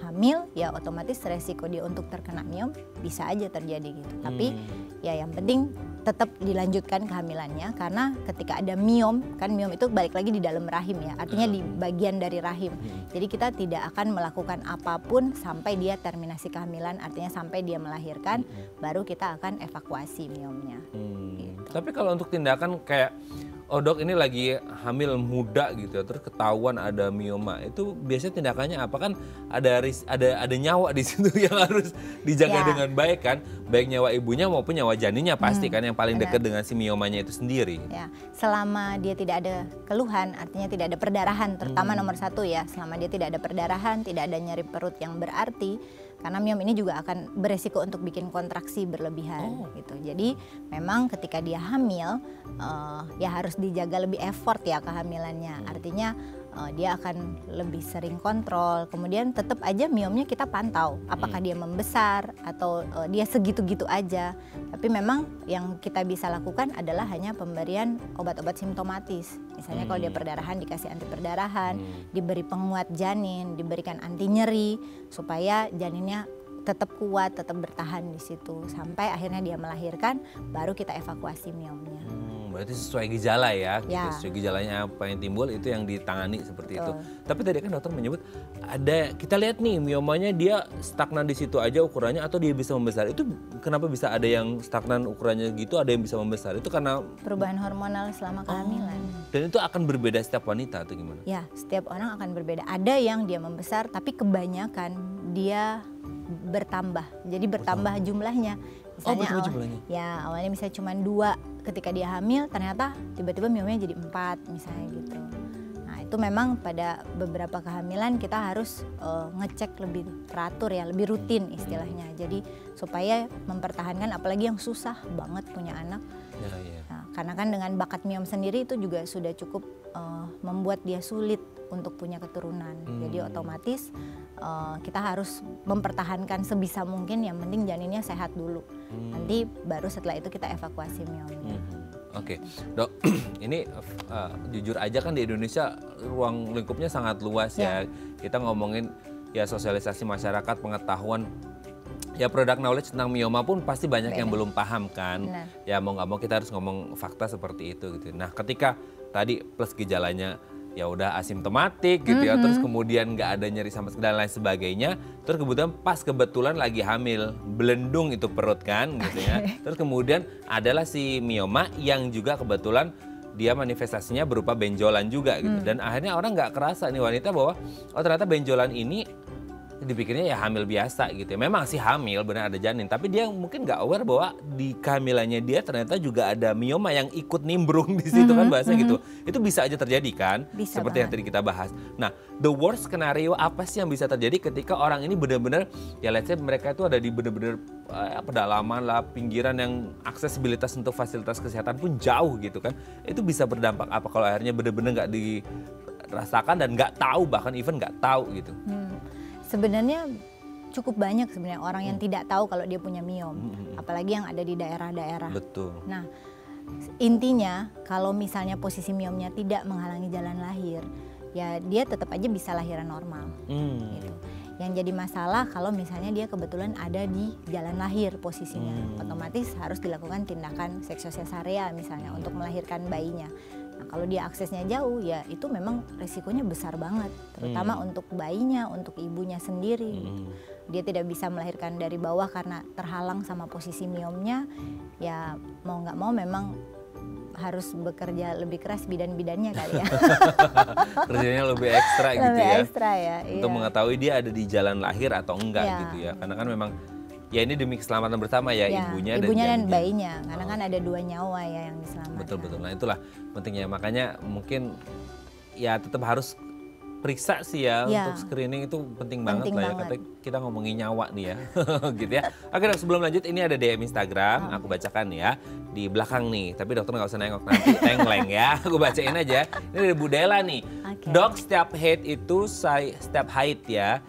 [SPEAKER 2] hamil, ya otomatis resiko dia untuk terkena miom bisa aja terjadi gitu. Tapi ya yang penting tetap dilanjutkan kehamilannya, karena ketika ada miom, kan miom itu balik lagi di dalam rahim ya, artinya di bagian dari rahim. Jadi kita tidak akan melakukan apapun sampai dia terminasi kehamilan, artinya sampai dia melahirkan, baru kita akan evakuasi miomnya. Gitu.
[SPEAKER 1] Tapi kalau untuk tindakan kayak, oh dok ini lagi hamil muda gitu, terus ketahuan ada mioma, itu biasanya tindakannya apa? Kan ada nyawa di situ yang harus dijaga dengan baik kan, baik nyawa ibunya maupun nyawa janinnya pasti kan yang paling dekat dengan si miomanya itu sendiri.
[SPEAKER 2] Ya, selama dia tidak ada keluhan, artinya tidak ada perdarahan, terutama nomor satu ya, selama dia tidak ada perdarahan, tidak ada nyeri perut yang berarti, karena miom ini juga akan beresiko untuk bikin kontraksi berlebihan gitu. Jadi memang ketika dia hamil ya harus dijaga lebih effort ya kehamilannya. Artinya dia akan lebih sering kontrol. Kemudian tetap aja miomnya kita pantau, apakah dia membesar atau dia segitu-gitu aja. Tapi memang yang kita bisa lakukan adalah hanya pemberian obat-obat simptomatis. Misalnya kalau dia perdarahan dikasih anti perdarahan, diberi penguat janin, diberikan anti nyeri supaya janinnya tetap kuat, tetap bertahan di situ sampai akhirnya dia melahirkan, baru kita evakuasi miomnya.
[SPEAKER 1] Berarti sesuai gejala ya, gitu. Sesuai gejalanya apa yang timbul itu yang ditangani seperti itu. Tapi tadi kan dokter menyebut ada, kita lihat nih miomanya dia stagnan di situ aja ukurannya atau dia bisa membesar. Itu kenapa bisa ada yang stagnan ukurannya gitu, ada yang bisa membesar? Itu karena
[SPEAKER 2] perubahan hormonal selama kehamilan.
[SPEAKER 1] Dan itu akan berbeda setiap wanita atau gimana?
[SPEAKER 2] Ya, setiap orang akan berbeda. Ada yang dia membesar tapi kebanyakan dia bertambah. Jadi bertambah jumlahnya. Misalnya awalnya misalnya cuma 2 ketika dia hamil, ternyata tiba-tiba miomnya jadi 4 misalnya gitu. Nah itu memang pada beberapa kehamilan kita harus ngecek lebih teratur ya, lebih rutin istilahnya. Jadi supaya mempertahankan, apalagi yang susah banget punya anak. Nah, karena kan dengan bakat miom sendiri itu juga sudah cukup membuat dia sulit untuk punya keturunan. Jadi otomatis kita harus mempertahankan sebisa mungkin, yang penting janinnya sehat dulu. Nanti baru setelah itu kita evakuasi miomnya.
[SPEAKER 1] Oke, Dok, ini jujur aja kan di Indonesia ruang lingkupnya sangat luas ya. Kita ngomongin ya sosialisasi masyarakat, pengetahuan, ya product knowledge tentang mioma pun pasti banyak yang belum paham kan. Ya mau nggak mau kita harus ngomong fakta seperti itu gitu. Nah ketika tadi plus gejalanya ya udah asimptomatik gitu ya, terus kemudian nggak ada nyeri sama sekali dan lain sebagainya, terus kebetulan lagi hamil, belendung itu perut kan gitu ya, terus kemudian adalah si mioma yang juga kebetulan dia manifestasinya berupa benjolan juga gitu, dan akhirnya orang nggak kerasa nih wanita bahwa oh ternyata benjolan ini dipikirnya ya hamil biasa gitu ya. Memang sih hamil, benar ada janin, tapi dia mungkin nggak aware bahwa di kehamilannya dia ternyata juga ada mioma yang ikut nimbrung di situ kan bahasa gitu. Itu bisa aja terjadi kan,
[SPEAKER 2] bisa
[SPEAKER 1] seperti yang tadi kita bahas. Nah, the worst scenario apa sih yang bisa terjadi ketika orang ini benar-benar ya let's say mereka itu ada di benar-benar pedalaman lah, pinggiran yang aksesibilitas untuk fasilitas kesehatan pun jauh gitu kan. Itu bisa berdampak apa kalau akhirnya benar-benar nggak dirasakan dan nggak tahu, bahkan even nggak tahu gitu.
[SPEAKER 2] Sebenarnya cukup banyak sebenarnya orang yang tidak tahu kalau dia punya miom, apalagi yang ada di daerah-daerah.
[SPEAKER 1] Betul.
[SPEAKER 2] Nah, intinya kalau misalnya posisi miomnya tidak menghalangi jalan lahir, ya dia tetap aja bisa lahiran normal. Gitu. Yang jadi masalah kalau misalnya dia kebetulan ada di jalan lahir posisinya, otomatis harus dilakukan tindakan seksosesarea misalnya untuk melahirkan bayinya. Nah, kalau dia aksesnya jauh ya itu memang resikonya besar banget, terutama untuk bayinya, untuk ibunya sendiri. Dia tidak bisa melahirkan dari bawah karena terhalang sama posisi miomnya. Ya mau nggak mau memang harus bekerja lebih keras bidan-bidannya kali ya.
[SPEAKER 1] Kerjanya lebih ekstra gitu
[SPEAKER 2] lebih
[SPEAKER 1] ya.
[SPEAKER 2] Ekstra ya.
[SPEAKER 1] Untuk mengetahui dia ada di jalan lahir atau enggak gitu ya. Karena kan memang ya ini demi keselamatan bersama ya, ibunya
[SPEAKER 2] dan bayinya. Karena kan ada 2 nyawa ya yang diselamatkan.
[SPEAKER 1] Betul-betul. Nah itulah pentingnya. Makanya mungkin ya tetap harus periksa sih ya, untuk screening itu penting banget lah ya. Kita ngomongin nyawa nih ya. Gitu ya. Oke Dok, sebelum lanjut ini ada DM Instagram. Aku bacakan ya. Di belakang nih. Tapi dokter nggak usah nengok nanti. Tengleng ya. Aku bacain aja. Ini dari Bu Dela nih. Dok, setiap haid ya.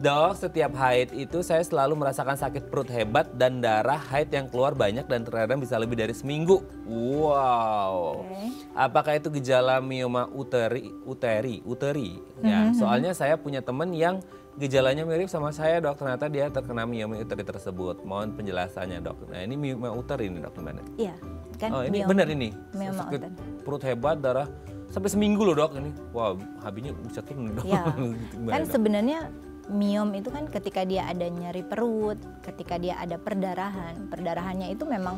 [SPEAKER 1] Dok, setiap haid itu saya selalu merasakan sakit perut hebat dan darah haid yang keluar banyak dan terkadang bisa lebih dari seminggu. Wow. Apakah itu gejala mioma uteri? Ya, soalnya saya punya teman yang gejalanya mirip sama saya, Dok. Ternyata dia terkena mioma uteri tersebut. Mohon penjelasannya, Dok. Nah, ini mioma uteri ini, Dok, gimana?
[SPEAKER 2] Iya, kan.
[SPEAKER 1] Oh, ini benar ini.
[SPEAKER 2] Mioma
[SPEAKER 1] sakit perut hebat, darah sampai seminggu loh, Dok, ini. Wah, habisnya bisa turun, Dok.
[SPEAKER 2] Ya. Kan sebenarnya miom itu kan ketika dia ada nyeri perut, ketika dia ada perdarahan. Perdarahannya itu memang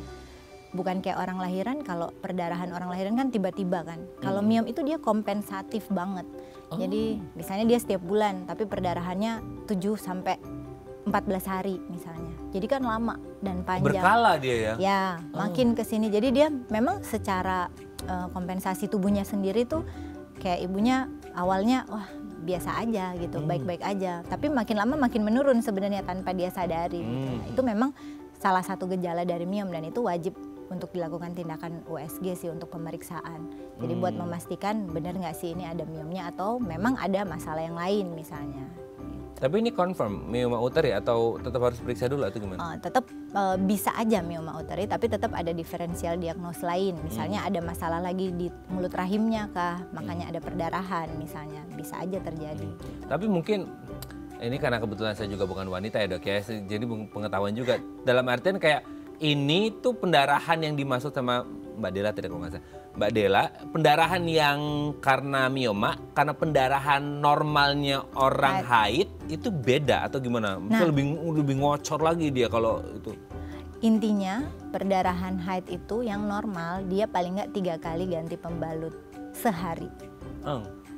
[SPEAKER 2] bukan kayak orang lahiran. Kalau perdarahan orang lahiran kan tiba-tiba kan. Kalau miom itu dia kompensatif banget. Jadi misalnya dia setiap bulan tapi perdarahannya 7 sampai 14 hari misalnya. Jadi kan lama dan panjang.
[SPEAKER 1] Berkala dia ya?
[SPEAKER 2] Ya, makin kesini. Jadi dia memang secara kompensasi tubuhnya sendiri tuh kayak ibunya awalnya wah biasa aja gitu, baik-baik aja. Tapi makin lama makin menurun sebenarnya tanpa dia sadari. Nah, itu memang salah satu gejala dari miom dan itu wajib untuk dilakukan tindakan USG sih untuk pemeriksaan. Jadi buat memastikan benar nggak sih ini ada miomnya atau memang ada masalah yang lain misalnya.
[SPEAKER 1] Tapi ini confirm mioma uteri atau tetap harus periksa dulu atau gimana?
[SPEAKER 2] Tetap bisa aja mioma uteri, tapi tetap ada diferensial diagnos lain. Misalnya ada masalah lagi di mulut rahimnya kah, makanya ada perdarahan misalnya, bisa aja terjadi.
[SPEAKER 1] Tapi mungkin ini karena kebetulan saya juga bukan wanita ya, Dok ya, jadi pengetahuan juga. Dalam artian kayak ini tuh pendarahan yang dimaksud sama Mbak Dela tidak kalau nggak salah. Mbak Dela, pendarahan yang karena mioma, karena pendarahan normalnya orang haid itu beda atau gimana? Misalnya lebih ngocor lagi dia kalau itu.
[SPEAKER 2] Intinya perdarahan haid itu yang normal dia paling nggak 3 kali ganti pembalut sehari.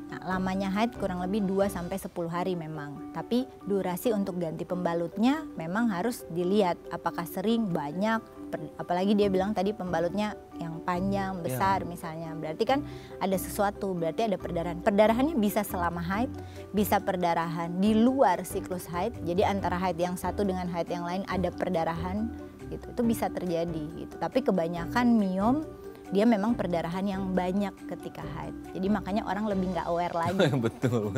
[SPEAKER 2] Nah, lamanya haid kurang lebih 2-10 hari memang. Tapi durasi untuk ganti pembalutnya memang harus dilihat apakah sering, banyak, apalagi dia bilang tadi pembalutnya yang panjang, besar misalnya. Berarti kan ada sesuatu, berarti ada perdarahan. Perdarahannya bisa selama haid, bisa perdarahan di luar siklus haid. Jadi antara haid yang satu dengan haid yang lain ada perdarahan gitu. Itu bisa terjadi gitu. Tapi kebanyakan miom dia memang perdarahan yang banyak ketika haid. Jadi makanya orang lebih nggak aware lagi.
[SPEAKER 1] Betul.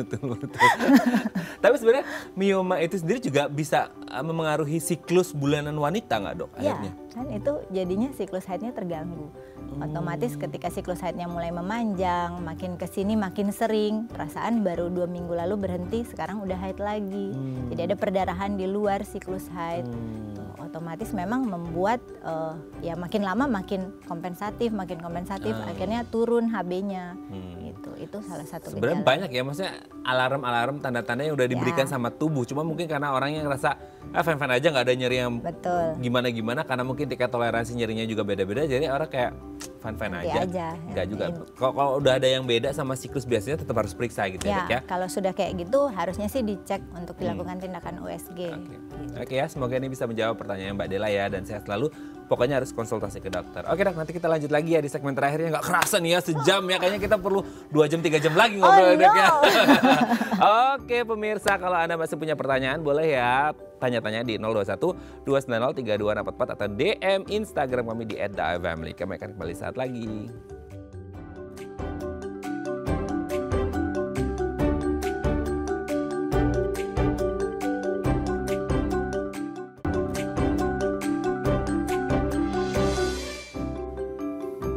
[SPEAKER 1] Tapi sebenarnya mioma itu sendiri juga bisa memengaruhi siklus bulanan wanita nggak dok akhirnya?
[SPEAKER 2] Ya, kan itu jadinya siklus haidnya terganggu. Otomatis ketika siklus haidnya mulai memanjang, makin kesini makin sering, perasaan baru 2 minggu lalu berhenti, sekarang udah haid lagi. Jadi ada perdarahan di luar siklus haid. Otomatis memang membuat ya makin lama makin kompensatif, akhirnya turun HB-nya. Itu salah satu gejala.
[SPEAKER 1] Sebenarnya banyak ya, maksudnya alarm-alarm tanda-tanda yang udah diberikan sama tubuh. Cuma mungkin karena orangnya ngerasa fan-fan aja, nggak ada nyeri yang gimana-gimana, karena mungkin tingkat toleransi nyerinya juga beda-beda, jadi orang kayak fan-fan aja. Nggak juga. Kalau udah ada yang beda sama siklus biasanya tetap harus periksa gitu ya, Dok ya?
[SPEAKER 2] Kalau sudah kayak gitu harusnya sih dicek untuk dilakukan tindakan USG.
[SPEAKER 1] Oke ya, semoga ini bisa menjawab pertanyaan Mbak Dela ya, dan sehat selalu. Pokoknya harus konsultasi ke dokter. Oke dok, nanti kita lanjut lagi ya di segmen terakhirnya. Nggak kerasa nih ya, sejam ya. Kayaknya kita perlu 2 jam, 3 jam lagi ngobrol dok ya. Oke pemirsa, kalau Anda masih punya pertanyaan boleh ya tanya-tanya di 021 290 3244 atau DM Instagram kami di @daifamily. Kami akan kembali saat lagi.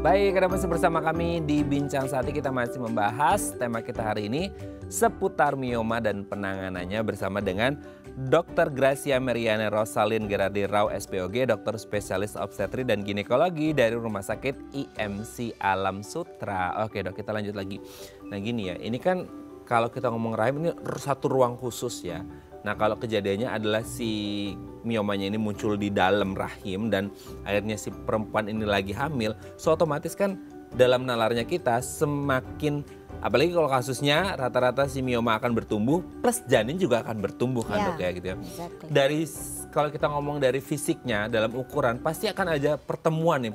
[SPEAKER 1] Baik, Anda masih bersama kami di Bincang Sati. Kita masih membahas tema kita hari ini seputar mioma dan penanganannya bersama dengan Dr. Gracia Meriane Rosalin Gerardi Rau SPOG, dokter spesialis obstetri dan ginekologi dari Rumah Sakit IMC Alam Sutra. Oke dok, kita lanjut lagi. Nah gini ya, ini kan kalau kita ngomong rahim ini satu ruang khusus ya. Nah kalau kejadiannya adalah si miomanya ini muncul di dalam rahim dan akhirnya si perempuan ini lagi hamil, so otomatis kan dalam nalarnya kita semakin, apalagi kalau kasusnya rata-rata si mioma akan bertumbuh plus janin juga akan bertumbuh kan dok ya gitu ya.
[SPEAKER 2] Exactly.
[SPEAKER 1] Dari kalau kita ngomong dari fisiknya dalam ukuran pasti akan ada pertemuan nih,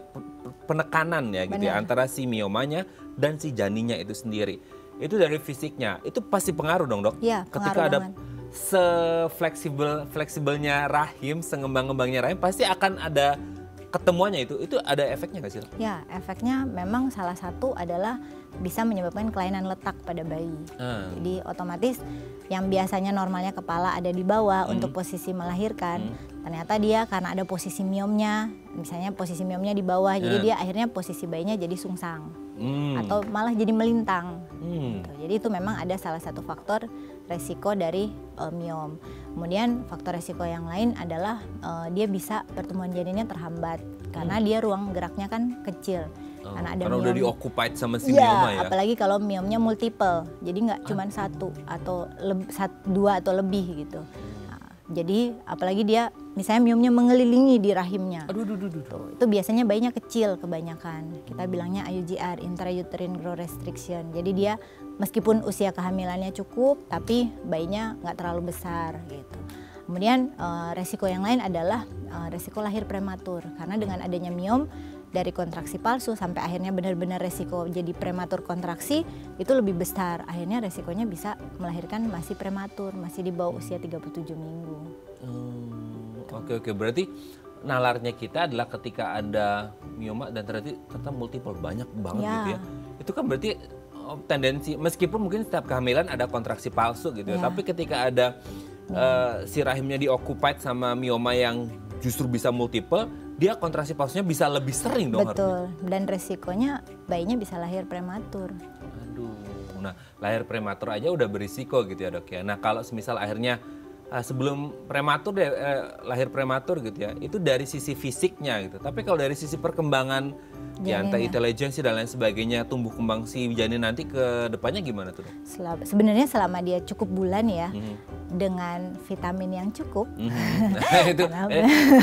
[SPEAKER 1] penekanan ya gitu ya antara si miomanya dan si janinnya itu sendiri. Itu dari fisiknya, itu pasti pengaruh dong dok.
[SPEAKER 2] Iya,
[SPEAKER 1] ketika ada fleksibelnya rahim, sengembang-ngembangnya rahim pasti akan ada ketemuannya itu ada efeknya nggak sih?
[SPEAKER 2] Ya, efeknya memang salah satu adalah bisa menyebabkan kelainan letak pada bayi. Jadi otomatis yang biasanya normalnya kepala ada di bawah untuk posisi melahirkan, ternyata dia karena ada posisi miomnya, misalnya posisi miomnya di bawah, jadi dia akhirnya posisi bayinya jadi sungsang atau malah jadi melintang. Gitu. Jadi itu memang ada salah satu faktor resiko dari miom. Kemudian faktor resiko yang lain adalah dia bisa pertumbuhan janinnya terhambat karena dia ruang geraknya kan kecil. Karena ada miom.
[SPEAKER 1] Udah di-occupied sama si mioma ya?
[SPEAKER 2] Apalagi kalau miomnya multiple, jadi nggak cuma satu atau dua atau lebih gitu. Nah, jadi apalagi dia misalnya miomnya mengelilingi di rahimnya. Itu biasanya bayinya kecil kebanyakan. Kita bilangnya IUGR, intrauterine growth restriction. Jadi dia meskipun usia kehamilannya cukup, tapi bayinya nggak terlalu besar gitu. Kemudian resiko yang lain adalah resiko lahir prematur. Karena dengan adanya miom, dari kontraksi palsu sampai akhirnya benar-benar resiko jadi prematur kontraksi itu lebih besar. Akhirnya resikonya bisa melahirkan masih prematur, masih di bawah usia 37 minggu.
[SPEAKER 1] Oke, berarti nalarnya kita adalah ketika ada mioma dan ternyata multiple, banyak banget gitu ya. Itu kan berarti tendensi, meskipun mungkin setiap kehamilan ada kontraksi palsu gitu ya, tapi ketika ada si rahimnya di-occupied sama mioma yang justru bisa multiple, dia kontraksi palsunya bisa lebih sering dong.
[SPEAKER 2] Betul, dan resikonya bayinya bisa lahir prematur.
[SPEAKER 1] Nah lahir prematur aja udah berisiko gitu ya dok ya. Nah kalau semisal akhirnya sebelum prematur lahir prematur gitu ya, itu dari sisi fisiknya gitu. Tapi kalau dari sisi perkembangan ya entah intelijensi dan lain sebagainya, tumbuh kembang si janin nanti ke depannya gimana tuh dok?
[SPEAKER 2] Sebenarnya selama dia cukup bulan ya, dengan vitamin yang cukup.
[SPEAKER 1] Itu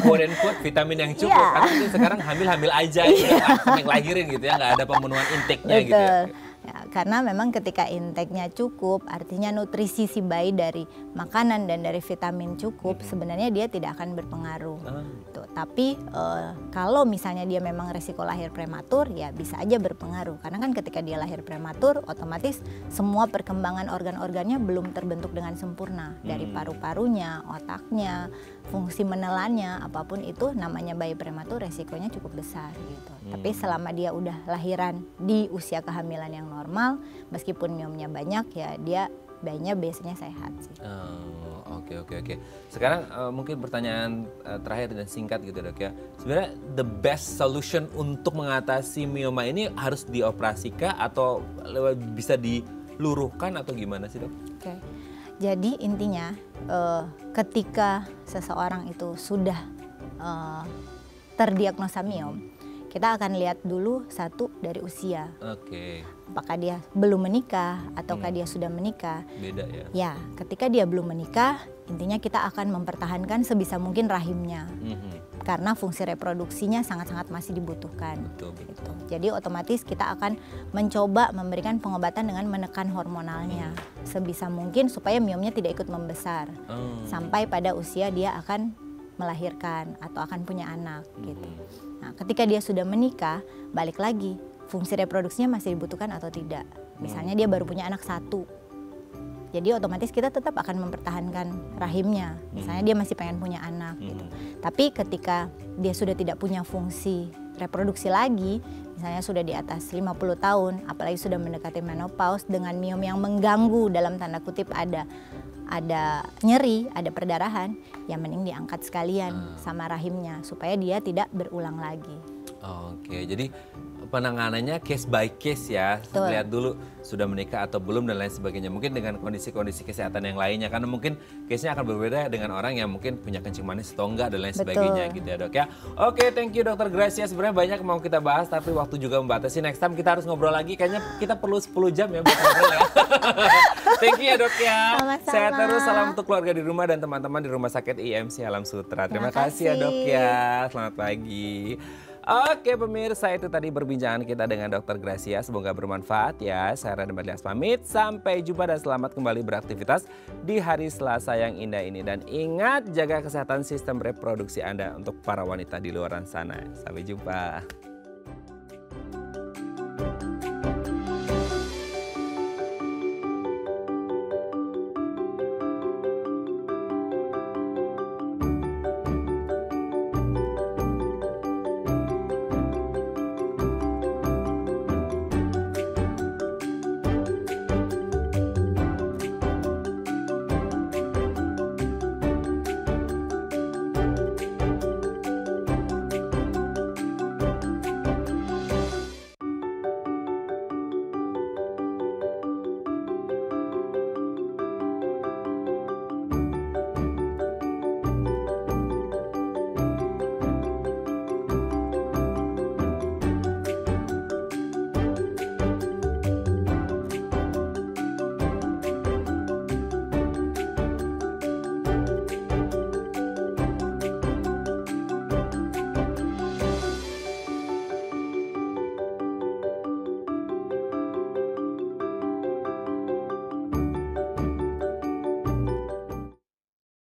[SPEAKER 1] quote and quote vitamin yang cukup, karena itu sekarang hamil aja gitu, langsung lahirin gitu ya, nggak ada pemenuhan intake-nya gitu ya.
[SPEAKER 2] Ya, karena memang ketika intake-nya cukup, artinya nutrisi si bayi dari makanan dan dari vitamin cukup, sebenarnya dia tidak akan berpengaruh. Tuh, tapi kalau misalnya dia memang resiko lahir prematur, ya bisa aja berpengaruh. Karena kan ketika dia lahir prematur, otomatis semua perkembangan organ-organnya belum terbentuk dengan sempurna. Dari paru-parunya, otaknya, fungsi menelannya, apapun itu, namanya bayi prematur resikonya cukup besar gitu. Tapi selama dia udah lahiran di usia kehamilan yang normal, meskipun miomnya banyak, ya bayinya biasanya sehat sih.
[SPEAKER 1] Oke. Sekarang mungkin pertanyaan terakhir dan singkat gitu dok ya. Sebenarnya the best solution untuk mengatasi mioma ini harus dioperasi kah atau bisa diluruhkan atau gimana sih dok?
[SPEAKER 2] Oke. Jadi intinya ketika seseorang itu sudah terdiagnosa miom, kita akan lihat dulu satu dari usia. Apakah dia belum menikah ataukah dia sudah menikah?
[SPEAKER 1] Beda ya?
[SPEAKER 2] Ya, ketika dia belum menikah, intinya kita akan mempertahankan sebisa mungkin rahimnya. Karena fungsi reproduksinya sangat-sangat masih dibutuhkan.
[SPEAKER 1] Betul.
[SPEAKER 2] Gitu. Jadi otomatis kita akan mencoba memberikan pengobatan dengan menekan hormonalnya. Sebisa mungkin supaya miomnya tidak ikut membesar. Sampai pada usia dia akan melahirkan atau akan punya anak gitu. Nah, ketika dia sudah menikah, balik lagi fungsi reproduksinya masih dibutuhkan atau tidak. Misalnya dia baru punya anak 1, jadi otomatis kita tetap akan mempertahankan rahimnya. Misalnya dia masih pengen punya anak gitu. Tapi ketika dia sudah tidak punya fungsi reproduksi lagi, misalnya sudah di atas 50 tahun, apalagi sudah mendekati menopause dengan miom yang mengganggu, dalam tanda kutip ada nyeri, ada perdarahan, ya mending diangkat sekalian sama rahimnya supaya dia tidak berulang lagi.
[SPEAKER 1] Oke, jadi penanganannya case by case ya.
[SPEAKER 2] Betul.
[SPEAKER 1] Lihat dulu sudah menikah atau belum dan lain sebagainya. Mungkin dengan kondisi-kondisi kesehatan yang lainnya, karena mungkin case-nya akan berbeda dengan orang yang mungkin punya kencing manis atau enggak dan lain sebagainya gitu ya dok ya. Oke, thank you Dokter Gracia. Sebenarnya banyak mau kita bahas tapi waktu juga membatasi. Next time kita harus ngobrol lagi. Kayaknya kita perlu 10 jam ya buat ngobrol ya. Thank you ya dok ya.
[SPEAKER 2] Sama-sama.
[SPEAKER 1] Sehat terus, salam untuk keluarga di rumah dan teman-teman di Rumah Sakit IMC Alam Sutra. Terima kasih ya dok ya. Selamat pagi. Oke pemirsa, itu tadi perbincangan kita dengan Dokter Gracia. Semoga bermanfaat ya. Saya Raden Badlias pamit. Sampai jumpa dan selamat kembali beraktivitas di hari Selasa yang indah ini. Dan ingat, jaga kesehatan sistem reproduksi Anda untuk para wanita di luar sana. Sampai jumpa.